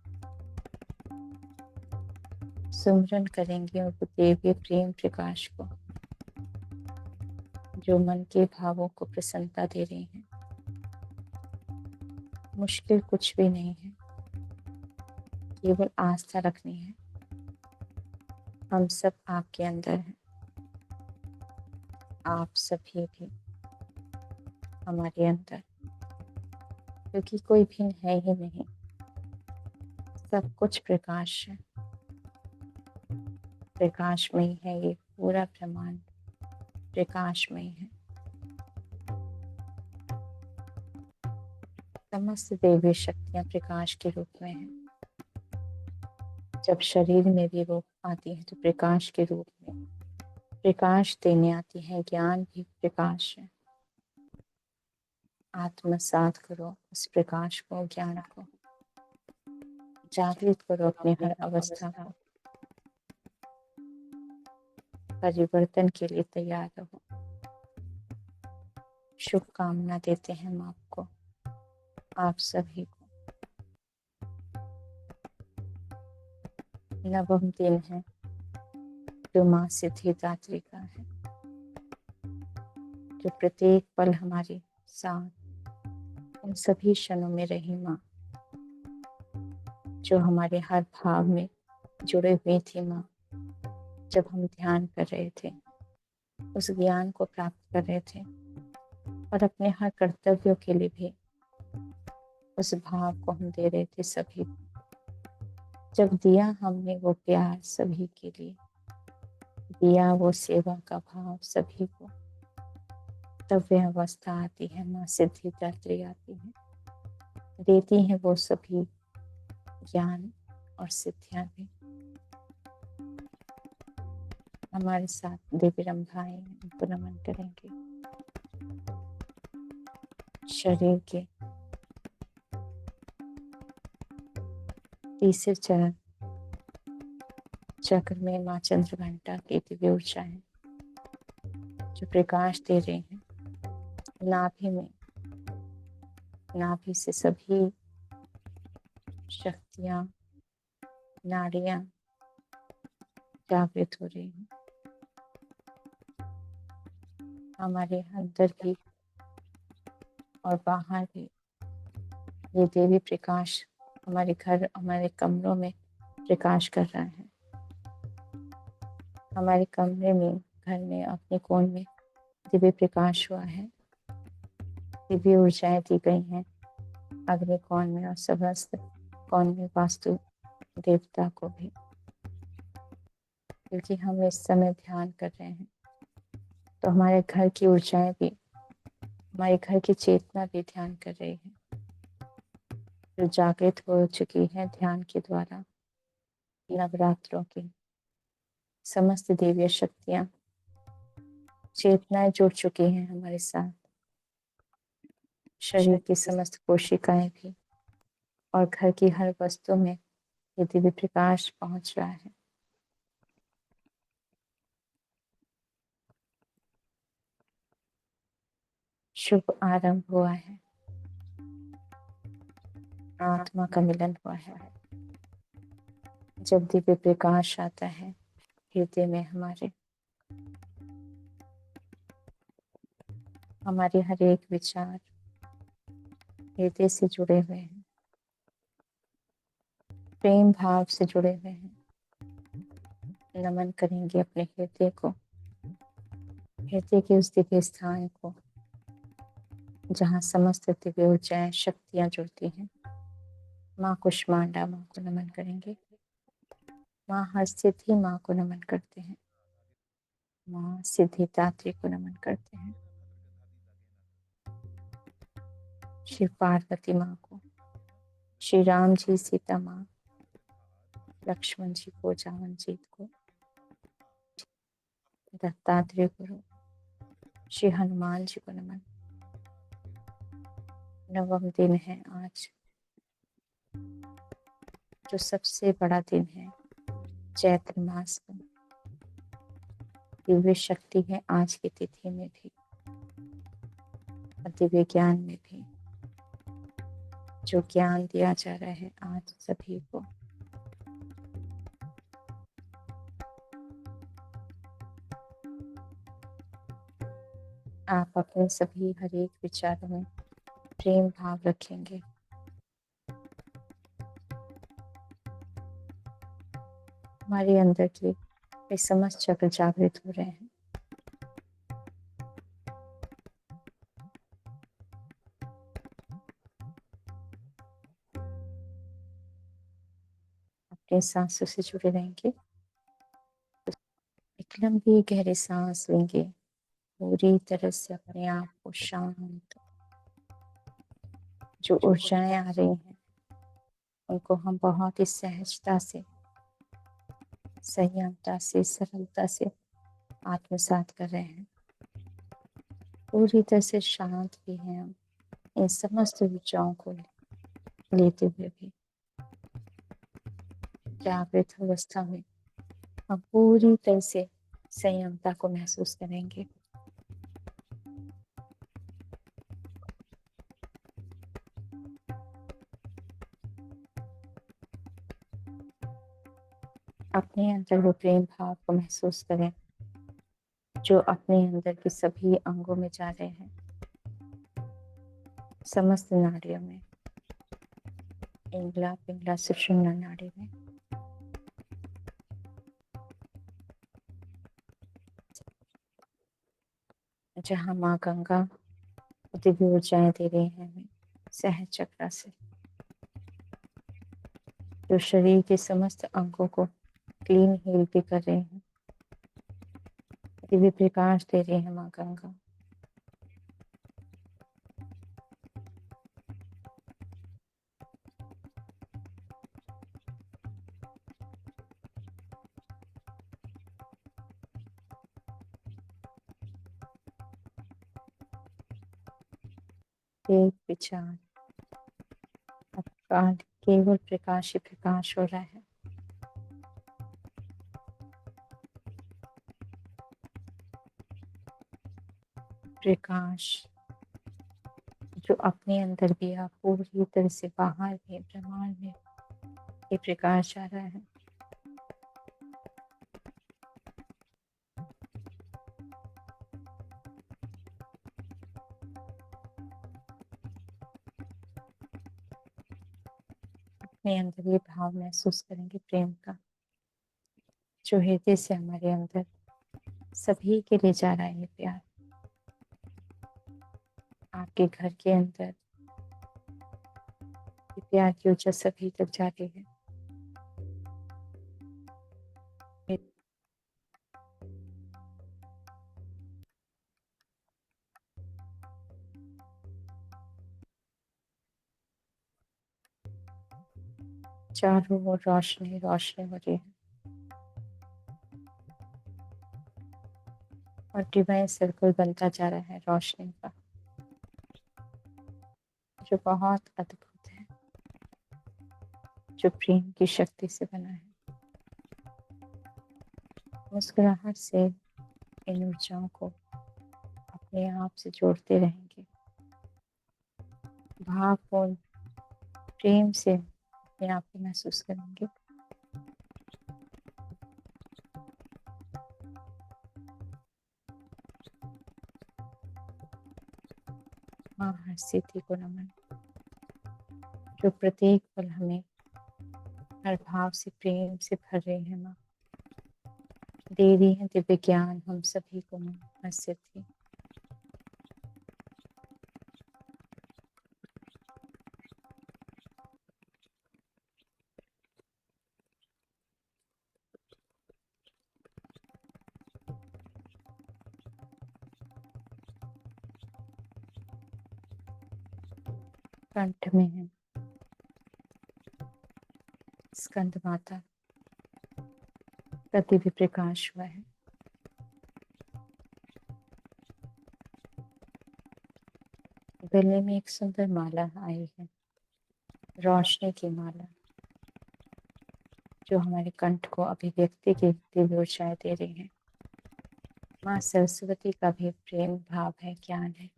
सुमरन करेंगे और देवीय प्रेम प्रकाश को, जो मन के भावों को प्रसन्नता दे रही हैं। मुश्किल कुछ भी नहीं है, केवल आस्था रखनी है। हम सब आपके अंदर हैं, आप सभी भी हमारे अंदर, क्योंकि कोई भिन्न है ही नहीं। सब कुछ प्रकाश है, प्रकाश में ही है। ये पूरा ब्रह्मांड प्रकाश में ही है। समस्त देवी शक्तियां प्रकाश के रूप में हैं। जब शरीर में भी वो आती है तो प्रकाश के रूप में प्रकाश देने आती है। ज्ञान भी प्रकाश है। आत्मसात करो उस प्रकाश को, ज्ञान को जागृत करो अपने हर अवस्था को। परिवर्तन के लिए तैयार रहो। शुभकामना देते हैं हम आपको, आप सभी को। नवम दिन है जो माँ सिद्धिदात्री का है, जो प्रत्येक पल हमारे साथ उन सभी क्षणों में रही माँ, जो हमारे हर भाव में जुड़े हुई थी माँ। जब हम ध्यान कर रहे थे, उस ज्ञान को प्राप्त कर रहे थे और अपने हर कर्तव्यों के लिए भी उस भाव को हम दे रहे थे सभी को। जब दिया हमने वो प्यार सभी के लिए, दिया वो सेवा का भाव सभी को, तब वह अवस्था आती है, माँ सिद्धिदात्री आती है, देती है वो सभी ज्ञान और सिद्धियां भी। हमारे साथ देवी रंभाएं उनको नमन करेंगे। शरीर के तीसरे चरण चक्र में माँ चंद्र घंटा की दिव्य ऊर्जाएं जो प्रकाश दे रही हैं। नाभि में, नाभि से सभी शक्तियां, नाड़ियां जागृत हो रही हैं। हमारे अंदर भी और बाहर भी ये देवी प्रकाश हमारे घर, हमारे कमरों में प्रकाश कर रहा है। हमारे कमरे में, घर में, अपने कोण में दिव्य प्रकाश हुआ है। दिव्य ऊर्जाएं दी गई हैं अग्नि कोण में और समस्त कोण में वास्तु देवता को भी, क्योंकि हम इस समय ध्यान कर रहे हैं तो हमारे घर की ऊर्जाएं भी, हमारे घर की चेतना भी ध्यान कर रही है, जो जागृत हो चुकी है ध्यान के द्वारा। नवरात्रों की समस्त देवीय शक्तियां, चेतनाएं जुड़ चुकी हैं हमारे साथ, शरीर की समस्त कोशिकाएं भी, और घर की हर वस्तु में ये दिव्य प्रकाश पहुंच रहा है। शुभ आरंभ हुआ है, आत्मा का मिलन हुआ है। जब दिव्य प्रकाश आता है हृदय में हमारे हर एक विचार हृदय से जुड़े हुए हैं, प्रेम भाव से जुड़े हुए हैं। नमन करेंगे अपने हृदय को, हृदय के उस दिव्य स्थान को जहाँ समस्त दिव्य ऊर्जाएं, शक्तियां जुड़ती हैं। माँ कुष्मांडा माँ को नमन करेंगे। माँ हरसिद्धि माँ को नमन करते हैं। माँ सिद्धिदात्री को नमन करते हैं। शिव पार्वती माँ को, श्री राम जी, सीता माँ, लक्ष्मण जी को, जावन जीत को, दत्तात्रेय गुरु, श्री हनुमान जी को नमन। नवम दिन है आज, जो सबसे बड़ा दिन है चैत्र मास का। दिव्य शक्ति है आज की तिथि में भी और दिव्य ज्ञान में भी, जो ज्ञान दिया जा रहा है आज सभी को। आप अपने सभी हर एक विचारों में प्रेम भाव रखेंगे। हमारे अंदर के वे समस्त चक्र जागृत हो रहे हैं। अपने सांसों से जुड़े रहेंगे। एक लंबी गहरी सांस लेंगे, पूरी तरह से अपने आप को शांत। जो ऊर्जाएं आ रही हैं उनको हम बहुत ही सहजता से, संयमता से, सरलता से आत्मसात कर रहे हैं। पूरी तरह से शांत भी हैं हम इन समस्त ऊर्जाओं को लेते हुए भी। जागृत अवस्था में हम पूरी तरह से संयमता को महसूस करेंगे। अपने अंदर वो प्रेम भाव को महसूस करें जो अपने अंदर के सभी अंगों में जा रहे हैं, समस्त नाड़ियों में, इंगला पिंगला सुषुम्ना नाड़ी में। जहाँ माँ गंगा दिव्य ऊर्जाएं दे रही हैं हमें सहज चक्र से, जो शरीर के समस्त अंगों को क्लीन हील भी कर रहे हैं, दिव्य प्रकाश दे रही है माँ गंगा। एक विचार अकाल केवल प्रकाश ही प्रकाश हो रहा है। प्रकाश जो अपने अंदर भी आप पूरी तरह से बाहर भी ब्रह्मांड में ये प्रकाश आ रहा है। अपने अंदर ये भाव महसूस करेंगे प्रेम का, जो हृदय से हमारे अंदर सभी के लिए जा रहा है। ये प्यार आपके घर के अंदर, ये प्यार की ऊर्जा सभी तक जा रही है। चारों ओर रोशनी रोशनी हो रही है और डिवाइन सर्कल बनता जा रहा है रोशनी का, जो बहुत अद्भुत है, जो प्रेम की शक्ति से बना है। मुस्कुराहट से इन ऊर्जाओं को अपने आप से जोड़ते रहेंगे, भावपूर्ण प्रेम से अपने आप को महसूस करेंगे। माँ हर स्थिति को नमन, जो प्रत्येक पल हमें हर भाव से प्रेम से भर रहे हैं। माँ दे रही है दिव्य ज्ञान हम सभी को। माँ हर स्थिति कंठ में है स्कंद माता का दिव्य प्रकाश हुआ है। गले में एक सुंदर माला आई है, रोशनी की माला, जो हमारे कंठ को अभिव्यक्ति की दिव्य ऊर्जाएं दे रही है। माँ सरस्वती का भी प्रेम भाव है, ज्ञान है,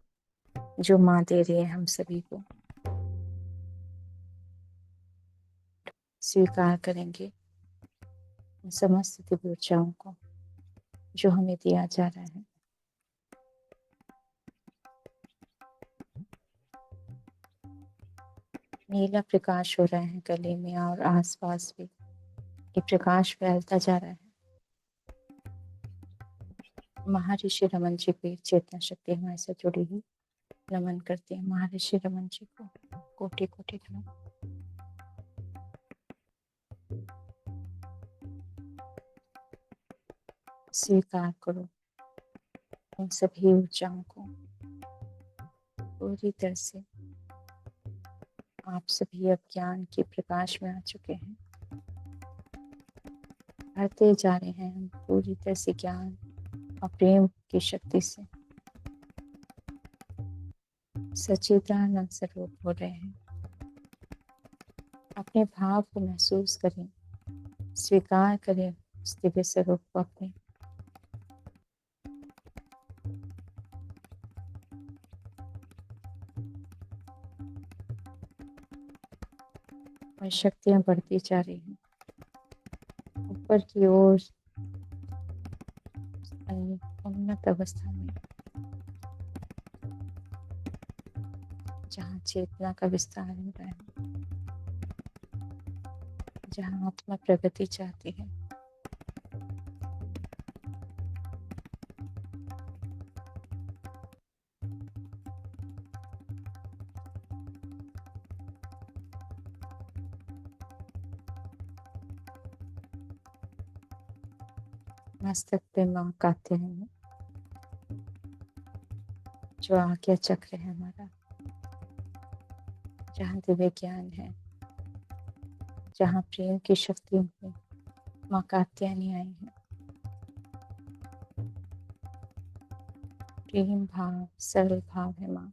जो माँ दे रही है हम सभी को। स्वीकार करेंगे उन समस्त दिव्य ऊर्जाओं को जो हमें दिया जा रहा है। नीला प्रकाश हो रहा है गले में और आसपास भी, ये प्रकाश फैलता जा रहा है। महर्षि रमन जी की चेतना शक्ति हमारे साथ जुड़ी हुई, नमन करते हैं महर्षि रमन जी को, कोटि कोटि नमन। स्वीकार करो उन सभी ऊर्जाओं को पूरी तरह से। आप सभी अब ज्ञान के प्रकाश में आ चुके हैं, भरते जा रहे हैं हम पूरी तरह से ज्ञान और प्रेम की शक्ति से। सच्चिदानंद स्वरूप हो रहे हैं। अपने भाव को महसूस करें, स्वीकार करें उस दिव्य स्वरूप को अपने। और शक्तियां बढ़ती जा रही हैं ऊपर की ओर उन्नत अवस्था में, जहाँ चेतना का विस्तार हो रहा है, जहाँ आत्मा प्रगति चाहती है। मस्तक पे माँ कात्यायनी, जो आज्ञा चक्र है हमारा, जहाँ दिव्य ज्ञान है, जहाँ प्रेम की शक्ति में माँ कात्यायनी आई है। प्रेम भाव, सरल भाव है माँ,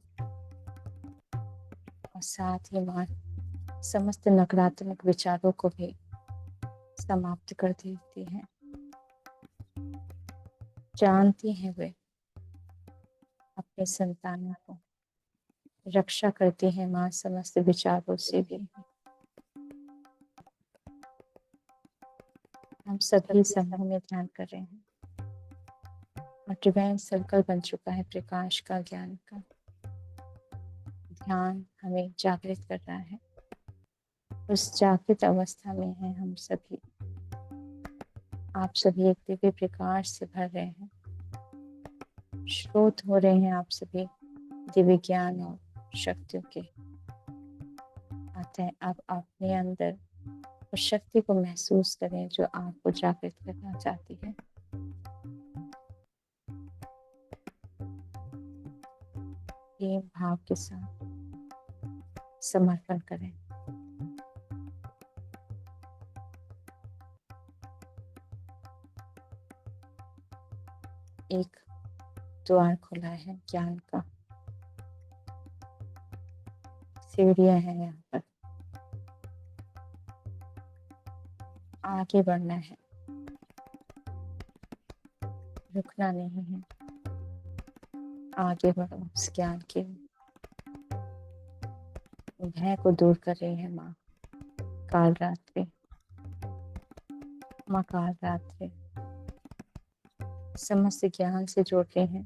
और साथ ही माँ समस्त नकारात्मक विचारों को भी समाप्त कर देती है। जानती है वे अपने संतानों को रक्षा करती है माँ समस्त विचारों से भी। हम सभी समूह में ध्यान कर रहे हैं और डिवाइन सर्कल बन चुका है प्रकाश का, ज्ञान का। ध्यान हमें जागृत कर रहा है, उस जागृत अवस्था में है हम सभी। आप सभी एक दिव्य प्रकाश से भर रहे हैं, स्रोत हो रहे हैं आप सभी दिव्य ज्ञान और शक्तियों के। आते हैं अब अपने अंदर उस शक्ति को महसूस करें जो आपको जागृत करना चाहती है। प्रेम भाव के साथ समर्पण करें। एक द्वार खुला है ज्ञान का, सीढ़ियां हैं यहाँ पर, आगे बढ़ना है, रुकना नहीं है। आगे बढ़ो उस ज्ञान के। भय को दूर कर रही है माँ काल रात्रि। माँ काल रात्रि समस्त ज्ञान से जोड़ रहे हैं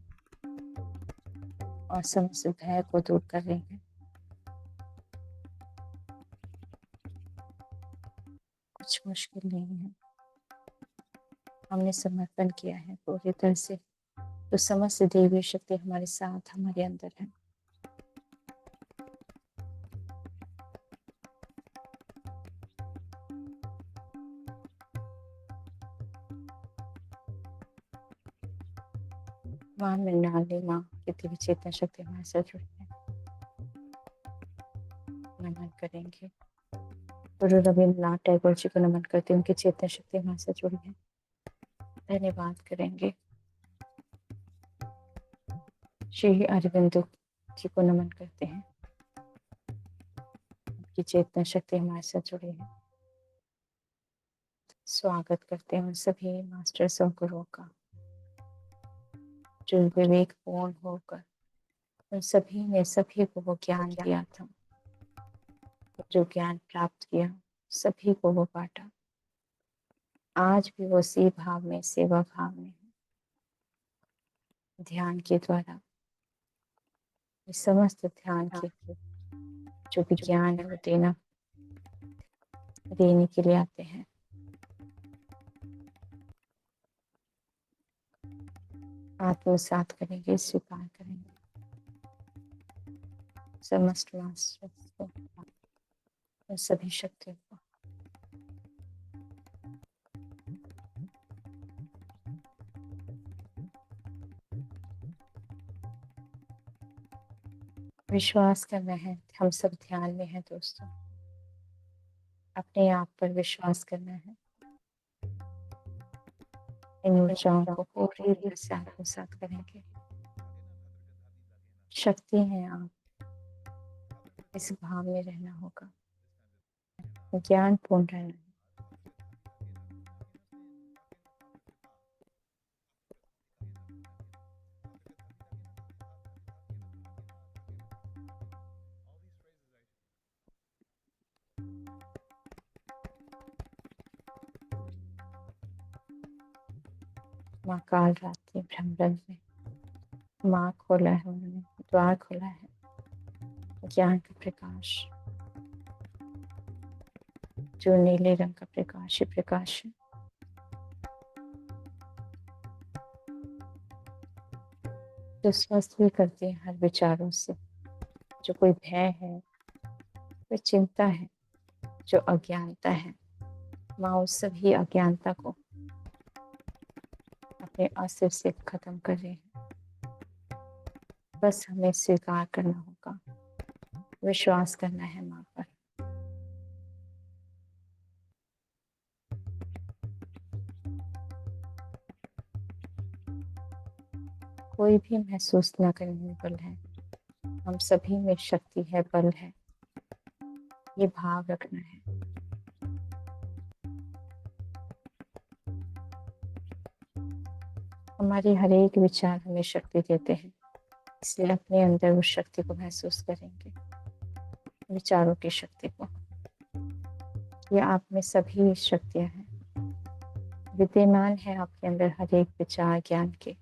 और समस्त भय को दूर कर रही हैं। कुछ मुश्किल नहीं है, हमने समर्पण किया है पूरी तरह से, तो समस्त देवी शक्ति हमारे साथ, हमारे अंदर है। माँ मृणाली माँ की दिव्य चेतना शक्ति हमारे साथ जुड़ी है। नमन करेंगे। गुरु रविन्द्रनाथ टैगोर जी को नमन करते हैं, उनकी चेतना शक्ति हमारे साथ जुड़ी है। धन्यवाद करेंगे। श्री अरविंदो जी को नमन करते हैं, उनकी चेतना शक्ति हमारे साथ जुड़ी है। स्वागत करते हैं उन सभी मास्टर्स और गुरुओं का, जो विवेकपूर्ण होकर उन सभी ने सभी को वो ज्ञान दिया था, जो ज्ञान प्राप्त किया सभी को वो बांटा। आज भी वो उसी भाव में, सेवा भाव में है। ध्यान के द्वारा समस्त ध्यान के जो भी ज्ञान है वो देने के लिए आते हैं। आत्मसात करेंगे, स्वीकार करेंगे समस्त मास्टर्स को और सभी शक्तियों को। विश्वास करना है, हम सब ध्यान में हैं दोस्तों। अपने आप पर विश्वास करना है। इन ऊर्जाओं को पूरी तरह से आत्मसात करेंगे। शक्ति है आप, इस भाव में रहना होगा, ज्ञान पूर्ण रहना है। माँ काल रात्रि भ्रमरंग में माँ खोला है, उन्होंने द्वार खोला है ज्ञान का प्रकाश, जो नीले रंग का प्रकाश ही प्रकाश है। जो स्वस्थ भी करती है हर विचारों से, जो कोई भय है, कोई चिंता है, जो अज्ञानता है, माँ उस सभी अज्ञानता को अपने अस्तित्व से खत्म कर रही है। बस हमें स्वीकार करना होगा, विश्वास करना है माँ पर। कोई भी महसूस न करने बल है, हम सभी में शक्ति है, बल है, ये भाव रखना है। हमारे हर एक विचार हमें शक्ति देते हैं, इसलिए अपने अंदर उस शक्ति को महसूस करेंगे, विचारों की शक्ति को। ये आप में सभी शक्तियां हैं, विद्यमान है आपके अंदर हर एक विचार ज्ञान के,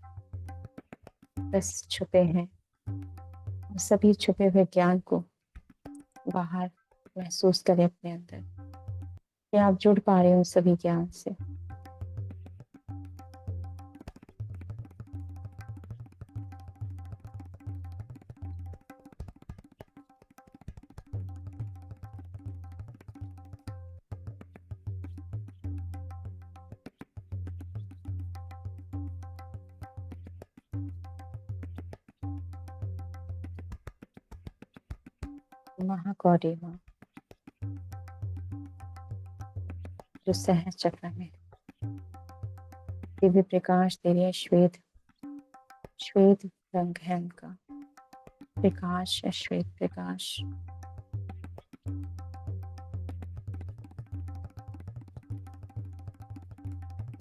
बस छुपे हैं। सभी छुपे हुए ज्ञान को बाहर महसूस करें अपने अंदर, कि आप जुड़ पा रहे हो उन सभी ज्ञान से। महागौरी माँ, जो सहज चक्र में दिव्य प्रकाश दे रही है, श्वेत श्वेत रंग है उनका प्रकाश है, श्वेत प्रकाश।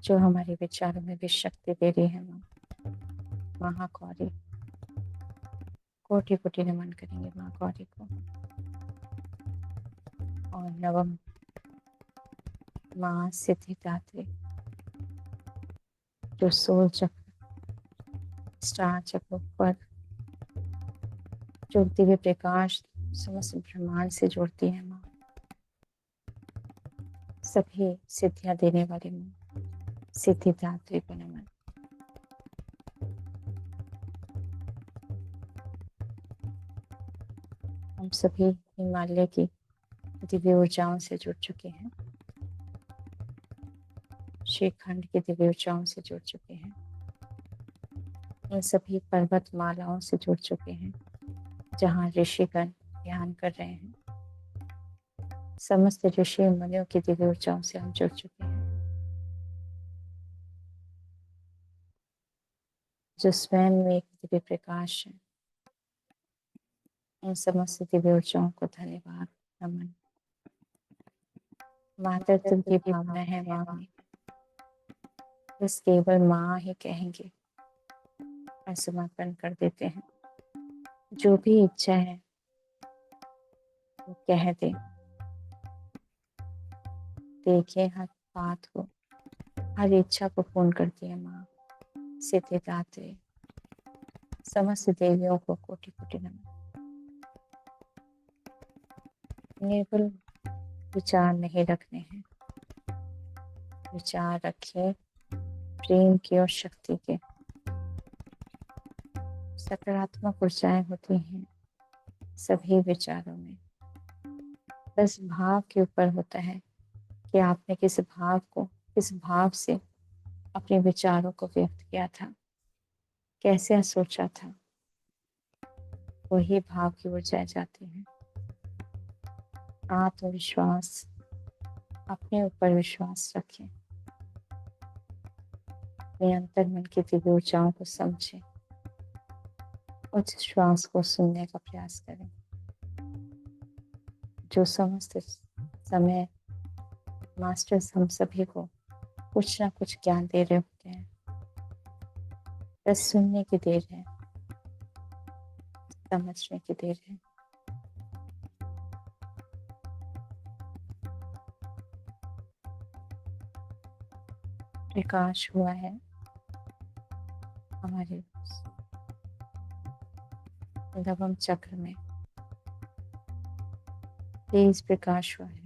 जो हमारे विचारों में भी शक्ति दे रही है माँ, महागौरी। कोटि कोटि नमन करेंगे माँ गौरी को। और नवम माँ सिद्धिदात्री, जो सोल चक्र स्टार चक्र पर जो दिव्य प्रकाश समस्त ब्रह्मांड से जोड़ती है माँ, सभी सिद्धियां देने वाली माँ सिद्धिदात्री को नमन। हम सभी हिमालय की दिव्य ऊर्जाओं से जुड़ चुके हैं, श्रीखंड की दिव्य ऊर्जाओं से जुड़ चुके हैं, इन सभी पर्वत मालाओं से जुड़ चुके हैं जहाँ ऋषिगण ध्यान कर रहे हैं। समस्त ऋषि मुनियों की दिव्य ऊर्जाओं से हम जुड़ चुके हैं, जो स्वयं में एक दिव्य प्रकाश है। इन समस्त दिव्य ऊर्जाओं को धन्यवाद, नमन। मातृत्व की भावना है माँ में, बस केवल माँ ही कहेंगे और समर्पण कर देते हैं। जो भी इच्छा है वो कह दे। देखिए हर बात को, हर इच्छा को पूर्ण करती है माँ सिद्धिदात्री। समस्त देवियों को कोटि कोटि नमन। निर्बल विचार नहीं रखने हैं, विचार रखिए प्रेम की और शक्ति के। सकारात्मक ऊर्जाएं होती हैं सभी विचारों में, बस भाव के ऊपर होता है कि आपने किस भाव को, किस भाव से अपने विचारों को व्यक्त किया था, कैसे सोचा था, वही भाव की ऊर्जाएं जाती हैं। आत्मविश्वास, अपने ऊपर विश्वास रखें, अपने अंतर मन की दिव्य ऊर्जाओं को समझें, उस श्वास को सुनने का प्रयास करें जो समस्त समय मास्टर्स हम सभी को कुछ ना कुछ ज्ञान दे रहे होते हैं। बस सुनने की देर है, समझने की देर है। प्रकाश हुआ है, हमारे लवम चक्र में तेज प्रकाश हुआ है।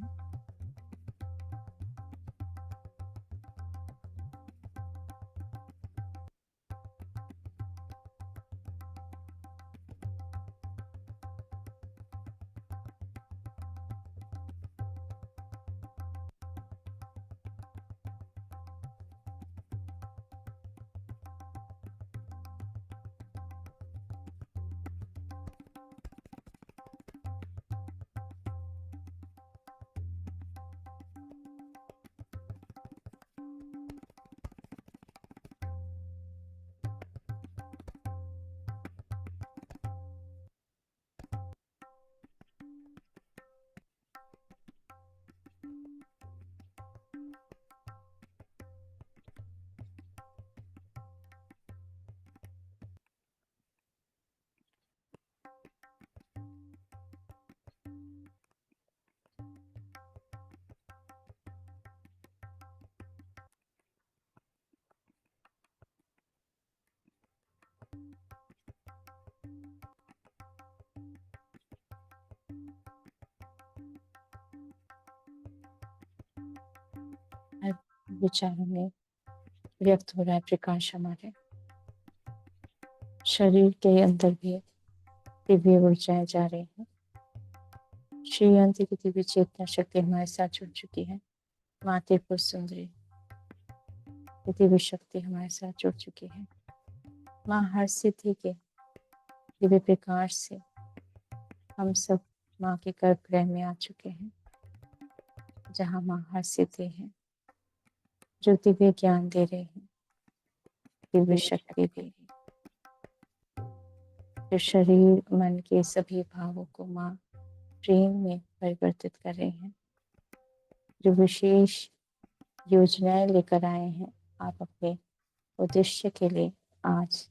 हर विचारों में व्यक्त हो रहा है प्रकाश। हमारे शरीर के अंदर भी दिव्य ऊर्जाएं जा रही हैं। श्री अंत की दिव्य चेतना शक्ति हमारे साथ जुड़ चुकी है। माँ त्रिपुर सुंदरी की दिव्य शक्ति हमारे साथ जुड़ चुकी है। माँ हर सिद्धि के दिव्य प्रकाश से हम सब माँ के गर्भगृह में आ चुके हैं, जहाँ माँ हर सिद्धि है, जो दिव्य ज्ञान दे रहे हैं, दिव्य शक्ति भी, जो शरीर मन के सभी भावों को माँ प्रेम में परिवर्तित कर रहे हैं, जो विशेष योजनाएं लेकर आए हैं आप अपने उद्देश्य के लिए। आज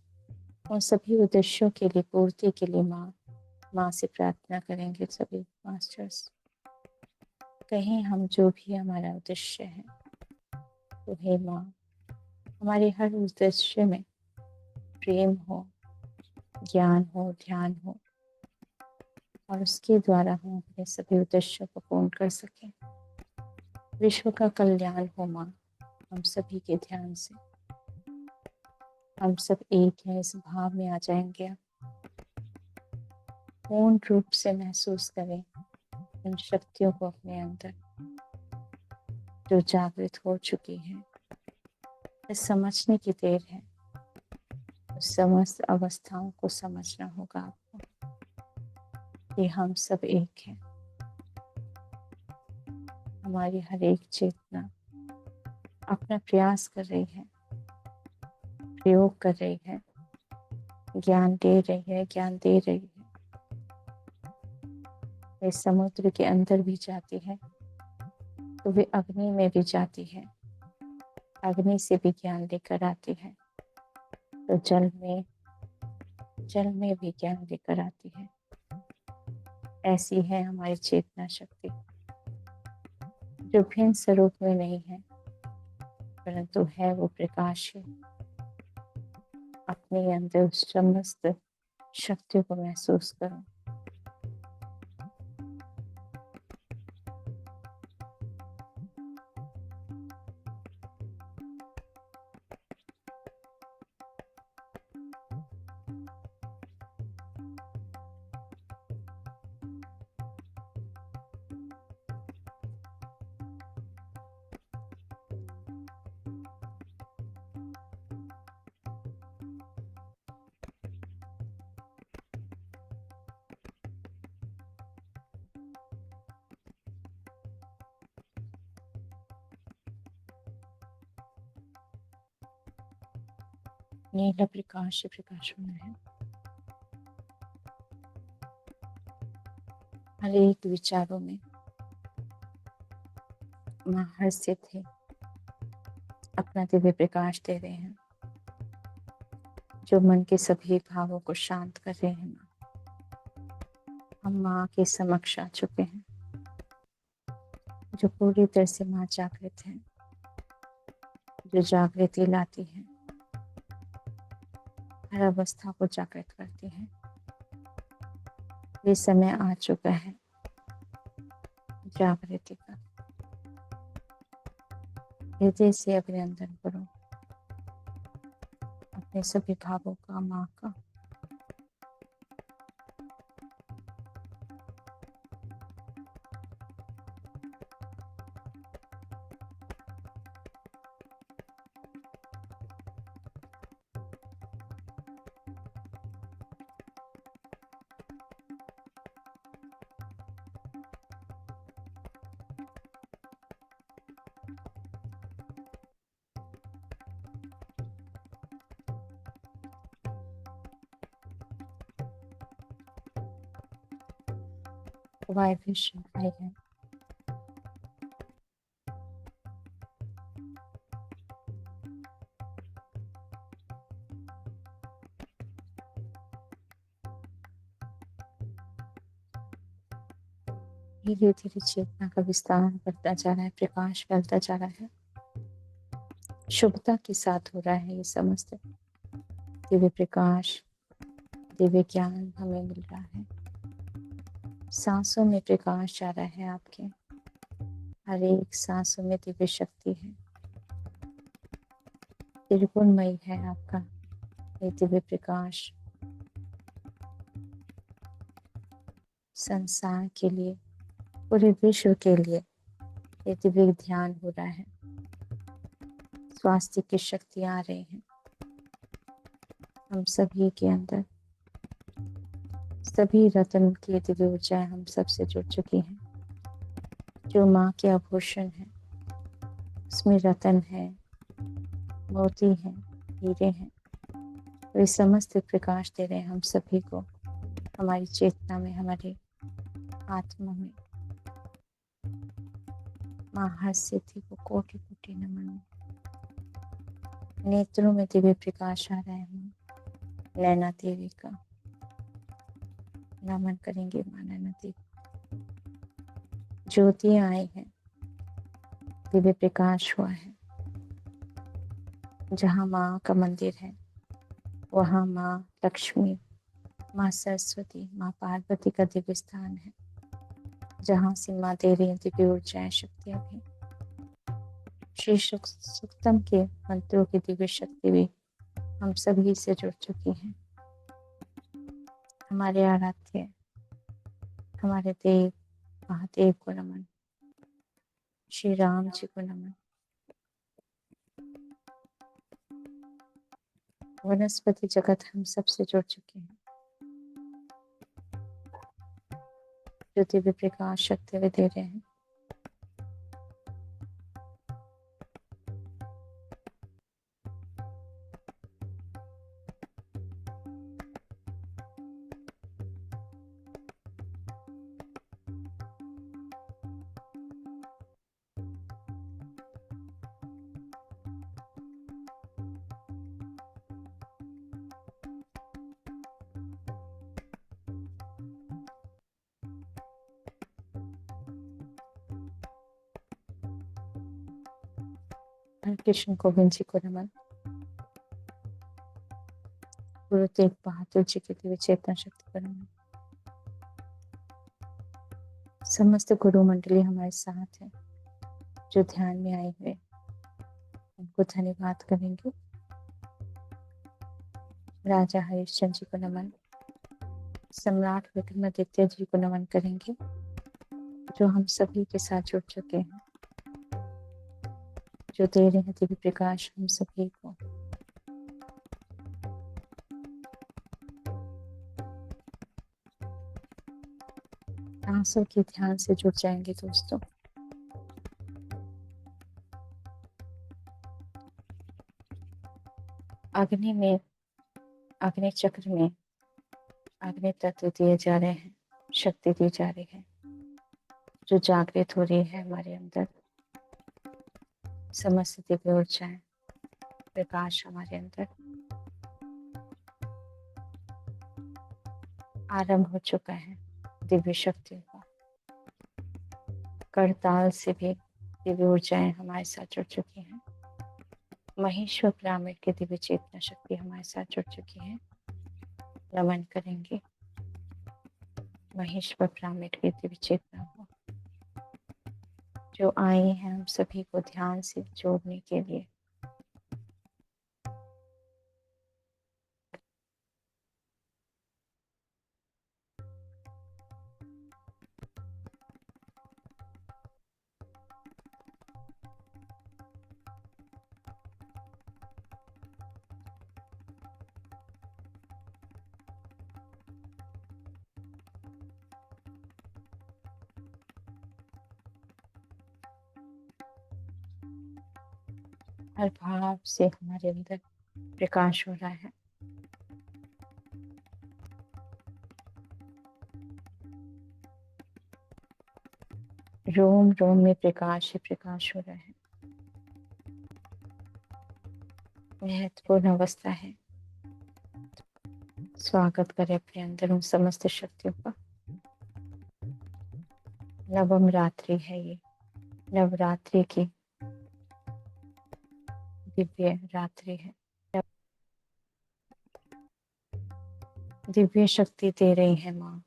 उन सभी उद्देश्यों के लिए पूर्ति के लिए माँ से प्रार्थना करेंगे सभी मास्टर्स। कहीं हम जो भी हमारा उद्देश्य है, तो हे माँ, हमारे हर उद्देश्य में प्रेम हो, ज्ञान हो, ध्यान हो, और उसके द्वारा हम अपने सभी उद्देश्यों को पूर्ण कर सकें। विश्व का कल्याण हो माँ हम सभी के ध्यान से। हम सब एक हैं इस भाव में आ जाएंगे। पूर्ण रूप से महसूस करें इन शक्तियों को अपने अंदर जो जागृत हो चुकी है। इस समझने की देर है, उस समस्त अवस्थाओं को समझना होगा आपको कि हम सब एक हैं। हमारी हर एक चेतना अपना प्रयास कर रही है, प्रयोग कर रही है, ज्ञान दे रही है, ज्ञान दे रही है। वे समुद्र के अंदर भी जाती है तो वे अग्नि में भी जाती है, अग्नि से भी ज्ञान लेकर आती है, तो जल में भी ज्ञान लेकर आती है। ऐसी है हमारी चेतना शक्ति, जो भिन्न स्वरूप में नहीं है, परंतु है वो प्रकाश है। अपने अंदर उस समस्त शक्तियों को महसूस करो। नीला प्रकाश प्रकाश होना है। हर एक विचारों में माँ हर स्थित है, अपना दिव्य प्रकाश दे रहे हैं, जो मन के सभी भावों को शांत कर रहे हैं। हम माँ के समक्ष आ चुके हैं, जो पूरी तरह से माँ जागृत है, जो जागृति लाती है। हर अवस्था को जागृत करती है। ये समय आ चुका है जागृति का। हृदय से अपने अंदर करो अपने सभी भावों का, माँ का। वाइब्रेशन हाई है। धीरे धीरे चेतना का विस्तार बढ़ता जा रहा है, प्रकाश फैलता जा रहा है। शुभता के साथ हो रहा है ये समस्त दिव्य प्रकाश, दिव्य ज्ञान हमें मिल रहा है। सांसों में प्रकाश जा रहा है आपके, हर एक सांसों में दिव्य शक्ति है। त्रिगुणमयी है आपका ये दिव्य प्रकाश। संसार के लिए, पूरे विश्व के लिए ये दिव्य ध्यान हो रहा है। स्वास्थ्य की शक्ति आ रही है हम सभी के अंदर। सभी रत्न की दिव्य ऊर्जाएं हम सबसे जुड़ चुकी हैं। जो माँ के आभूषण है उसमें रत्न है, मोती है, हीरे हैं। वे समस्त प्रकाश दे रहे हैं हम सभी को, हमारी चेतना में, हमारी आत्मा में। माँ हर सिद्धि को कोटि कोटि नमन। नेत्रों में दिव्य प्रकाश आ रहा है। नैना देवी का नमन करेंगे। माँ नैना देवी, ज्योतियां आई हैं, दिव्य प्रकाश हुआ है। जहाँ माँ का मंदिर है वहाँ माँ लक्ष्मी, माँ सरस्वती, माँ पार्वती का दिव्य स्थान है, जहाँ से माँ दे रही दिव्य ऊर्जाएं, शक्तियां भी। श्री सुक्तम के मंत्रों की दिव्य शक्ति भी हम सभी से जुड़ चुकी है। हमारे आराध्य, हमारे देव महादेव को नमन, श्री राम जी को नमन। वनस्पति जगत हम सबसे जुड़ चुके हैं। जो दिव्य प्रकाश शक्ति वे दे रहे हैं। हरे कृष्ण गोविंद जी को नमन। गुरु तेग बहादुर जी की दिव्य चेतना शक्ति को नमन। समस्त गुरु मंडली हमारे साथ है, जो ध्यान में आए हुए, उनको धन्यवाद करेंगे। राजा हरिश्चंद्र जी को नमन। सम्राट विक्रमादित्य जी को नमन करेंगे, जो हम सभी के साथ जुड़ चुके हैं, जो दे रहे हैं दिव्य प्रकाश हम सभी को। सांसों के ध्यान से जुड़ जाएंगे दोस्तों। अग्नि में, अग्नि चक्र में अग्नि तत्व दिए जा रहे हैं, शक्ति दी जा रही है, जो जागृत हो रही है हमारे अंदर। समस्त दिव्य ऊर्जाएं, प्रकाश हमारे अंदर आरंभ हो चुका है। दिव्य शक्तियों का करताल से भी दिव्य ऊर्जाएं हमारे साथ जुड़ चुकी हैं। महेश्वर पिरामिड की दिव्य चेतना शक्ति हमारे साथ जुड़ चुकी है। नमन करेंगे महेश्वर पिरामिड की दिव्य चेतना को, जो आई है हम सभी को ध्यान से जोड़ने के लिए। हर भाव से हमारे अंदर प्रकाश हो रहा है। रोम रोम में प्रकाश ही प्रकाश हो रहा है। महत्वपूर्ण अवस्था है। स्वागत करें अपने अंदर उन समस्त शक्तियों का। नवम रात्रि है ये, नवरात्रि की दिव्य रात्रि है। दिव्य शक्ति दे रही है माँ,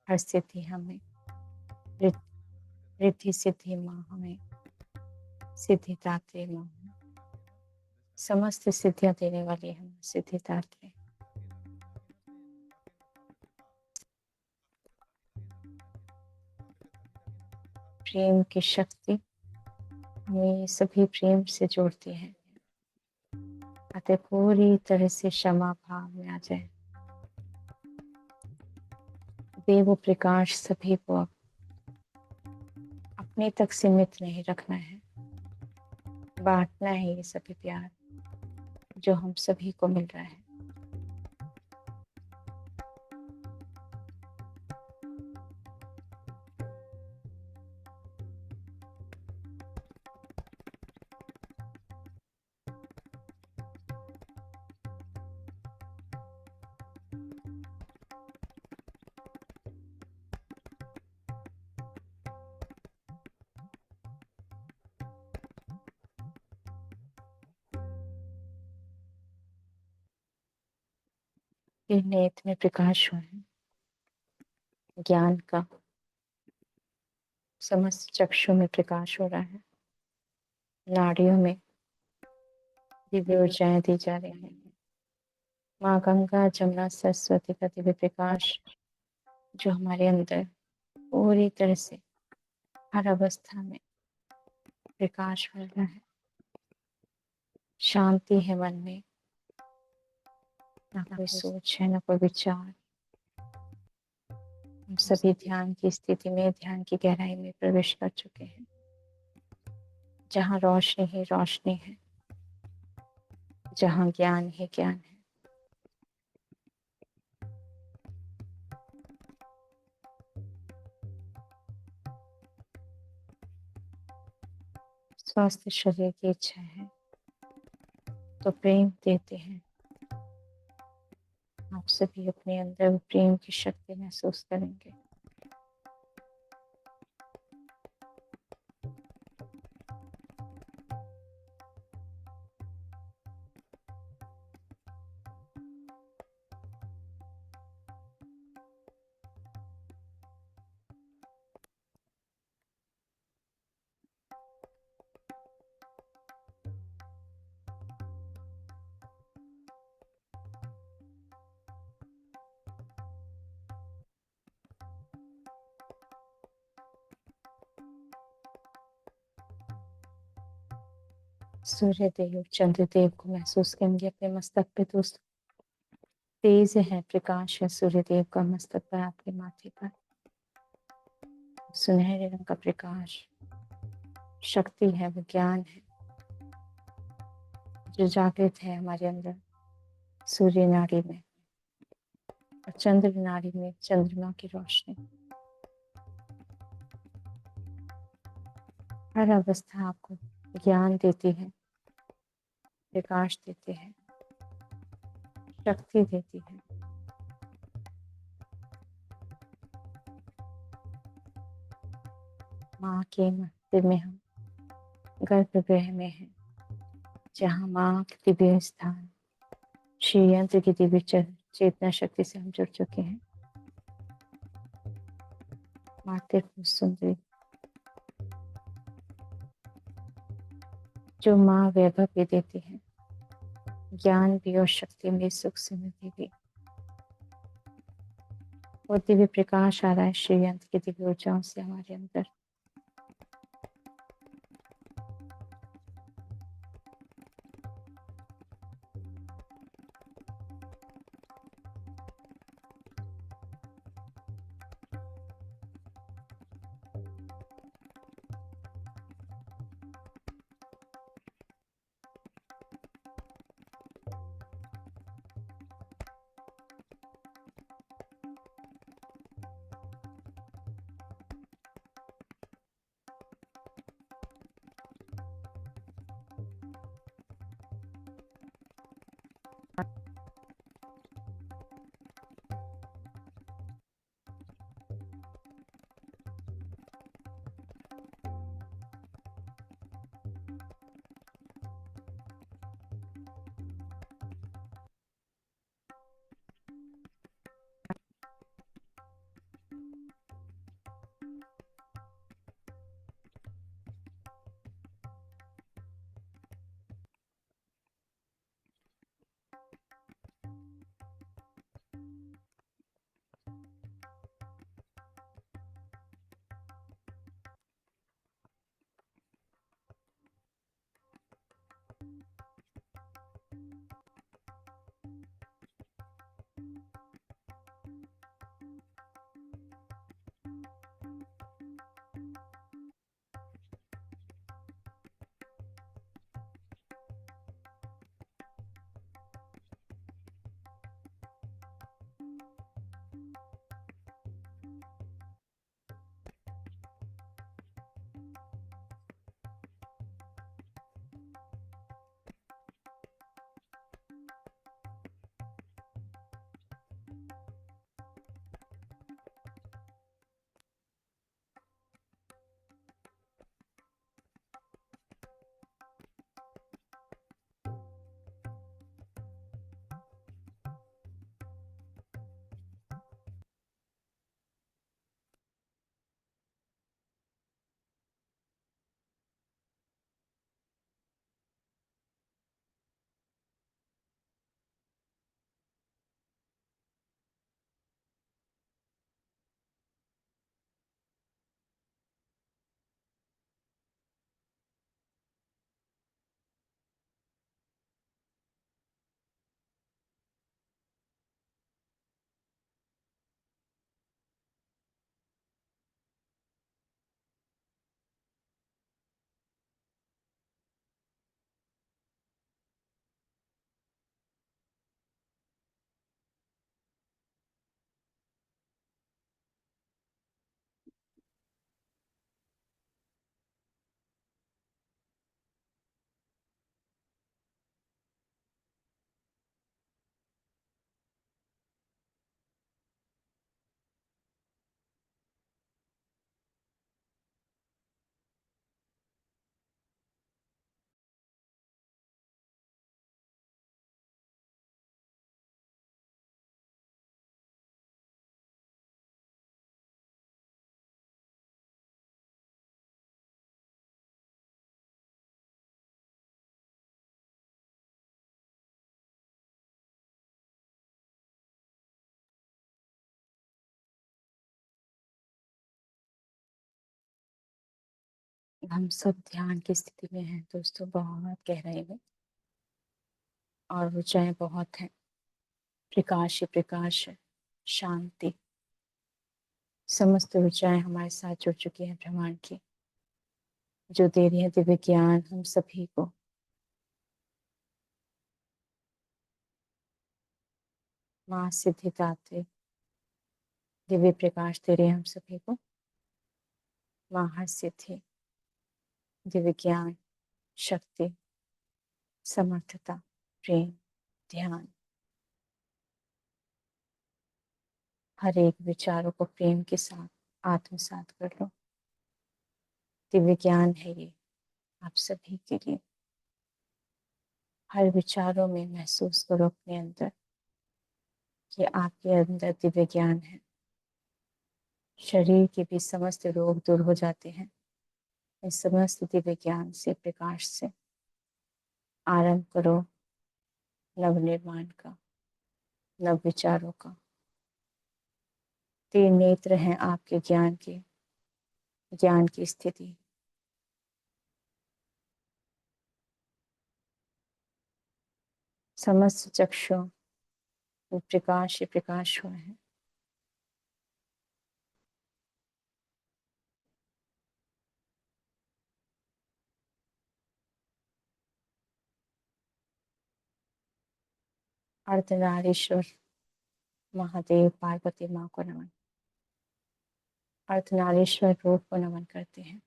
हर स्थिति हमें रिद्धि सिद्धि माँ, हमें सिद्धिदात्री माँ, समस्त सिद्धियां देने वाली है सिद्धिदात्री। प्रेम की शक्ति हमें सभी प्रेम से जोड़ती है। अतः पूरी तरह से क्षमा भाव में आ जाए। देव प्रकाश सभी को अपने तक सीमित नहीं रखना है, बांटना है ये सभी प्यार जो हम सभी को मिल रहा है। ये नेत्र में प्रकाश हो है, ज्ञान का समस्त चक्षु में प्रकाश हो रहा है। नाड़ियों में दिव्य ऊर्जाएं दी जा रही हैं। माँ गंगा जमुना सरस्वती का दिव्य प्रकाश जो हमारे अंदर पूरी तरह से हर अवस्था में प्रकाश मिल रहा है। शांति है मन में, ना कोई सोच है, ना कोई विचार। हम सभी ध्यान की स्थिति में, ध्यान की गहराई में प्रवेश कर चुके हैं, जहाँ रोशनी ही रोशनी है, जहाँ ज्ञान ही ज्ञान है। स्वस्थ शरीर की इच्छा है तो प्रेम देते हैं। आप सभी अपने अंदर प्रेम की शक्ति महसूस करेंगे। सूर्य देव, चंद्र देव को महसूस करेंगे अपने मस्तक पे। दोस्तों, तेज है, प्रकाश है सूर्य देव का मस्तक पर, आपके माथे पर सुनहरे रंग का प्रकाश शक्ति है, विज्ञान है जो जागृत है हमारे अंदर सूर्य नाड़ी में, और चंद्र नाड़ी में चंद्रमा की रोशनी। हर अवस्था आपको ज्ञान देती है, प्रकाश देती है, शक्ति देती है। माँ के मंदिर में हम गर्भगृह में हैं, जहाँ माँ के दिव्य स्थान श्री यंत्र की दिव्य चेतना शक्ति से हम जुड़ चुके हैं। माते सुंदरी जो माँ वैभव भी देती है, ज्ञान भी और शक्ति में, सुख समृद्धि भी। और दिव्य प्रकाश आ रहा है श्री यंत्र की दिव्य ऊर्जाओं से हमारे अंदर। हम सब ध्यान की स्थिति में हैं दोस्तों, बहुत गहराई में, और ऊंचाई बहुत है। प्रकाश ही प्रकाश है, शांति। समस्त ऊंचाई हमारे साथ जुड़ चुकी है ब्रह्मांड की, जो दे रही है दिव्य ज्ञान हम सभी को। माँ सिद्धिदात्री दिव्य प्रकाश दे रही है हम सभी को। माँ हर सिद्धि, दिव्य ज्ञान, शक्ति, समर्थता, प्रेम, ध्यान, हर एक विचारों को प्रेम के साथ आत्मसात कर लो। दिव्य ज्ञान है ये आप सभी के लिए। हर विचारों में महसूस करो अपने अंदर कि आपके अंदर दिव्य ज्ञान है। शरीर के भी समस्त रोग दूर हो जाते हैं इस समस्त दिव्य ज्ञान से, प्रकाश से। आरंभ करो नवनिर्माण का, नव विचारों का। तीन नेत्र हैं आपके ज्ञान के, ज्ञान की स्थिति। समस्त चक्षु में प्रकाश ही प्रकाश हुए हैं। अर्धनारीश्वर महादेव पार्वती माँ को नमन। अर्धनारीश्वर रूप को नमन करते हैं।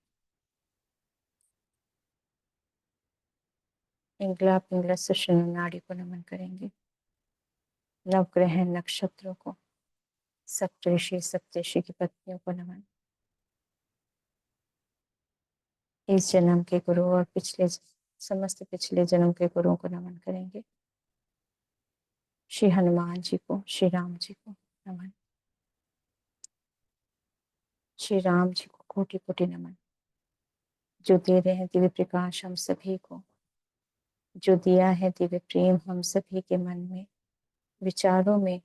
पिंगला पिंगला सुषुम्ना नाड़ी को नमन करेंगे। नवग्रह नक्षत्रों को, सप्तऋषि सप्तऋषि की पत्नियों को नमन। इस जन्म के गुरु और समस्त पिछले जन्म के गुरुओं को नमन करेंगे। श्री हनुमान जी को, श्री राम जी को नमन। श्री राम जी को कोटि कोटि नमन, जो दे रहे हैं दिव्य प्रकाश हम सभी को, जो दिया है दिव्य प्रेम हम सभी के मन में, विचारों में,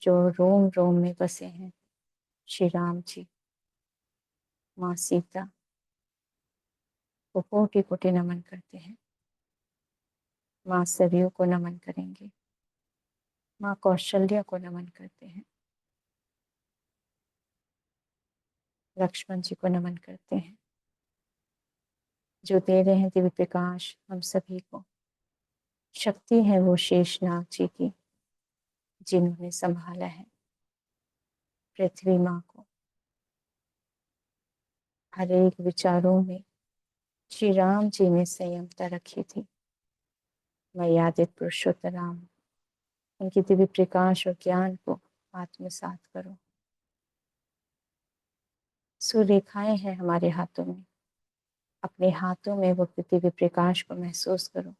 जो रोम रोम में बसे हैं। श्री राम जी, माँ सीता को कोटि कोटि नमन करते हैं। माँ सरयू को नमन करेंगे। माँ कौशल्या को नमन करते हैं। लक्ष्मण जी को नमन करते हैं, जो दे रहे हैं दिव्य प्रकाश हम सभी को। शक्ति है वो शेषनाग जी की, जिन्होंने संभाला है पृथ्वी माँ को। हर एक विचारों में श्री राम जी ने संयमता रखी थी। मर्यादित पुरुषोत्तम राम, उनके दिव्य प्रकाश और ज्ञान को आत्मसात करो। सुरेखाएं हैं हमारे हाथों में, अपने हाथों में वो दिव्य प्रकाश को महसूस करो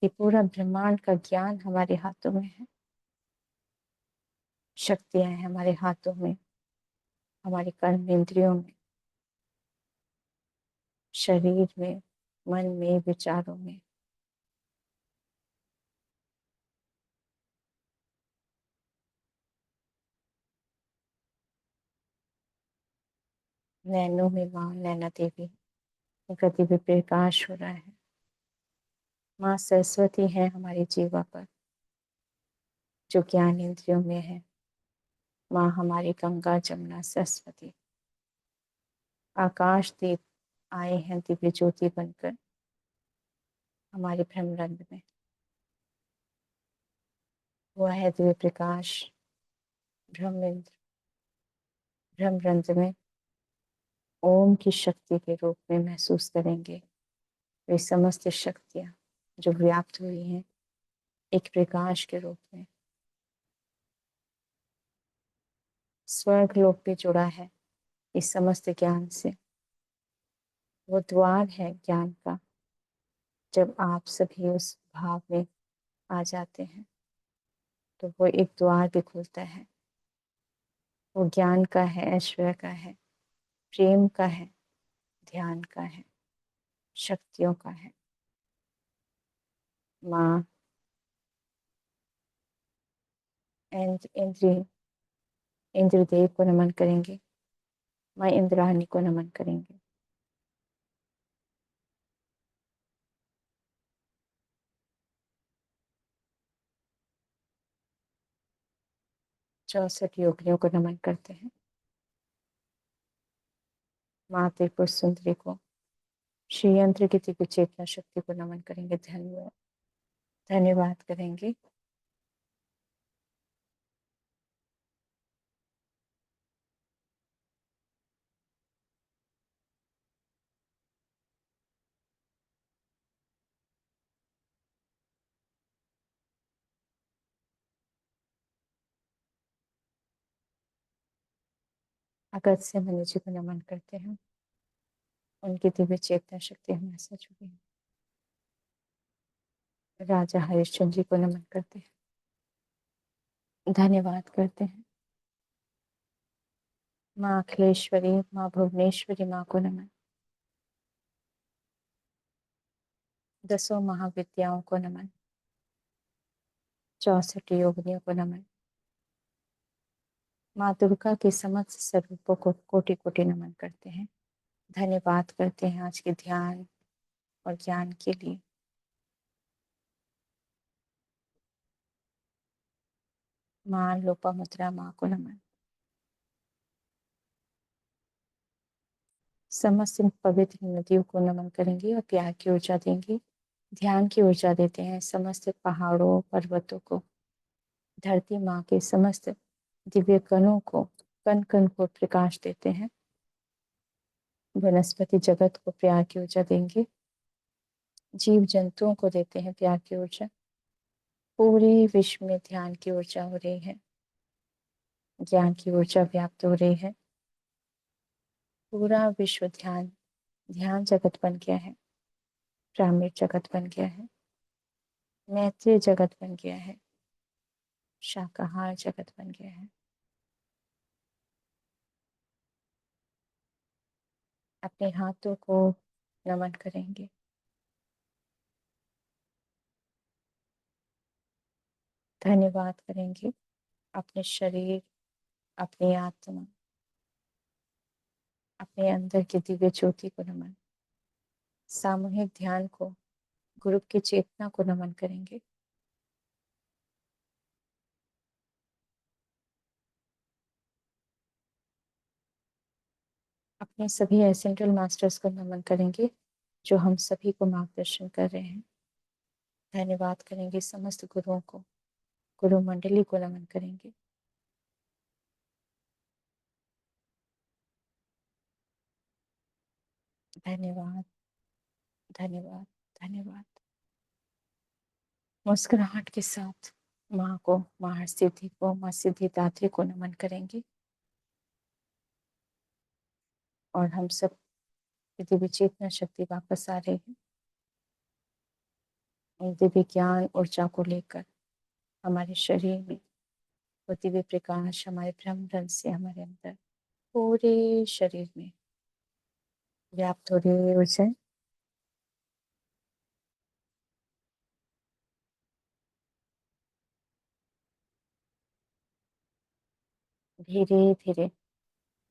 कि पूरा ब्रह्मांड का ज्ञान हमारे हाथों में है। शक्तियां हैं हमारे हाथों में, हमारे कर्म इंद्रियों में, शरीर में, मन में, विचारों में। नैनों में माँ नैना देवी, उनका दिव्य प्रकाश हो रहा है। माँ सरस्वती है हमारी जीवा पर, जो ज्ञान इंद्रियों में है। माँ हमारी गंगा जमुना सरस्वती। आकाश दीप आए हैं दिव्य ज्योति बनकर हमारे ब्रह्मरंध्र में। वह है दिव्य प्रकाश ब्रह्मेंद्र, ब्रह्मरंध्र में ओम की शक्ति के रूप में महसूस करेंगे। वे समस्त शक्तियां जो व्याप्त हुई हैं एक प्रकाश के रूप में। स्वर्ग लोक भी जुड़ा है इस समस्त ज्ञान से। वो द्वार है ज्ञान का। जब आप सभी उस भाव में आ जाते हैं तो वो एक द्वार भी खुलता है। वो ज्ञान का है, ऐश्वर्य का है, प्रेम का है, ध्यान का है, शक्तियों का है। माँ इंद्र इंद्रदेव को नमन करेंगे। माँ इंद्राणी को नमन करेंगे। चौसठ योगियों को नमन करते हैं। माँ त्रिपुर सुंदरी को, श्री यंत्र की दिव्य चेतना शक्ति को नमन करेंगे। धन्यवाद, धन्यवाद करेंगे। अगस्त्य मुनि जी को नमन करते हैं। उनकी दिव्य चेतना शक्ति हमारे साथ जुड़ी है। राजा हरिश्चंद्र जी को नमन करते हैं, धन्यवाद करते हैं। माँ अखिलेश्वरी, माँ भुवनेश्वरी माँ को नमन। 10 महाविद्याओं को नमन। 64 योगिनियों को नमन। माँ दुर्गा के समस्त स्वरूपों को कोटि कोटि नमन करते हैं, धन्यवाद करते हैं आज के ध्यान और ज्ञान के लिए। माँ लोपामुद्रा माँ को नमन। समस्त पवित्र नदियों को नमन करेंगे और प्यार की ऊर्जा देंगे, ध्यान की ऊर्जा देते हैं समस्त पहाड़ों पर्वतों को, धरती माँ के समस्त दिव्य कणों को, कण कण को प्रकाश देते हैं, वनस्पति जगत को प्यार की ऊर्जा देंगे, जीव जंतुओं को देते हैं प्यार की ऊर्जा। पूरे विश्व में ध्यान की ऊर्जा हो रही है, ज्ञान की ऊर्जा व्याप्त हो रही है। पूरा विश्व ध्यान ध्यान जगत बन गया है, ग्रामीण जगत बन गया है, मैत्रेय जगत बन गया है, शाकाहार जगत बन गया है। अपने हाथों को नमन करेंगे, धन्यवाद करेंगे अपने शरीर, अपनी आत्मा, अपने अंदर की दिव्य ज्योति को नमन। सामूहिक ध्यान को, ग्रुप की चेतना को नमन करेंगे। अपने सभी एसेंशियल मास्टर्स को नमन करेंगे जो हम सभी को मार्गदर्शन कर रहे हैं। धन्यवाद करेंगे समस्त गुरुओं को, गुरु मंडली को नमन करेंगे। धन्यवाद, धन्यवाद, धन्यवाद। मुस्कुराहट के साथ माँ को, माँ हरसिद्धि को, माँ सिद्धिदात्री को नमन करेंगे और हम सब दिव्य चेतना शक्ति वापस आ रही है, दिव्य ज्ञान ऊर्जा को लेकर हमारे शरीर में, वो दिव्य प्रकाश हमारे ब्रह्म रंग से हमारे अंदर पूरे शरीर में व्याप्त हो रही है ऊर्जा। धीरे धीरे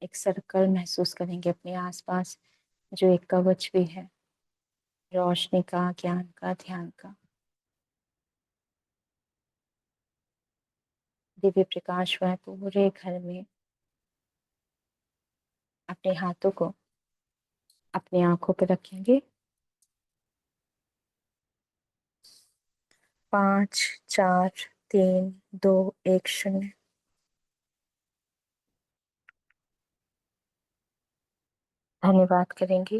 एक सर्कल महसूस करेंगे अपने आसपास, जो एक कवच भी है, रोशनी का, ज्ञान का, ध्यान का। दिव्य प्रकाश हुआ है पूरे घर में। अपने हाथों को अपनी आंखों पर रखेंगे। 5 4 3 2 1 0। धन्यवाद करेंगे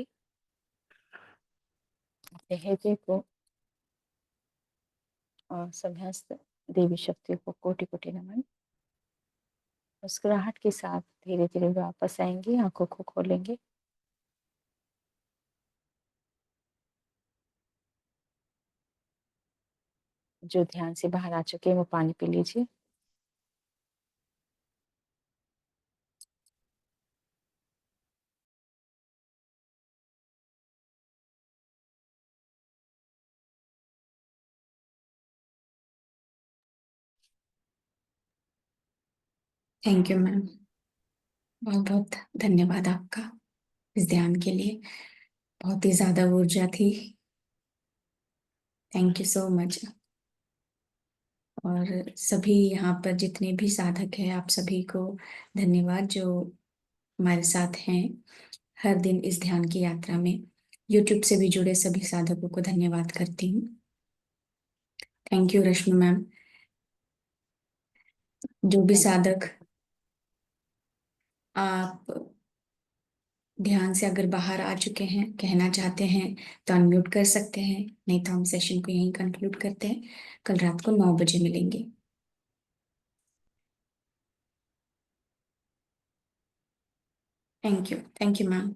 अपने हृदय को और समस्त देवी शक्ति को कोटि कोटि नमन। मुस्कुराहट के साथ धीरे धीरे वापस आएंगे, आंखों को खोलेंगे। जो ध्यान से बाहर आ चुके हैं वो पानी पी लीजिए। थैंक यू मैम, बहुत बहुत धन्यवाद आपका इस ध्यान के लिए। बहुत ही ज्यादा ऊर्जा थी। Thank you so much. और सभी यहाँ पर जितने भी साधक हैं, आप सभी को धन्यवाद जो हमारे साथ हैं हर दिन इस ध्यान की यात्रा में। यूट्यूब से भी जुड़े सभी साधकों को धन्यवाद करती हूँ। Thank you Rashmi ma'am. जो भी साधक आप ध्यान से अगर बाहर आ चुके हैं, कहना चाहते हैं तो अनम्यूट कर सकते हैं, नहीं तो हम सेशन को यहीं कंक्लूड करते हैं। कल रात को 9 बजे मिलेंगे। Thank you ma'am.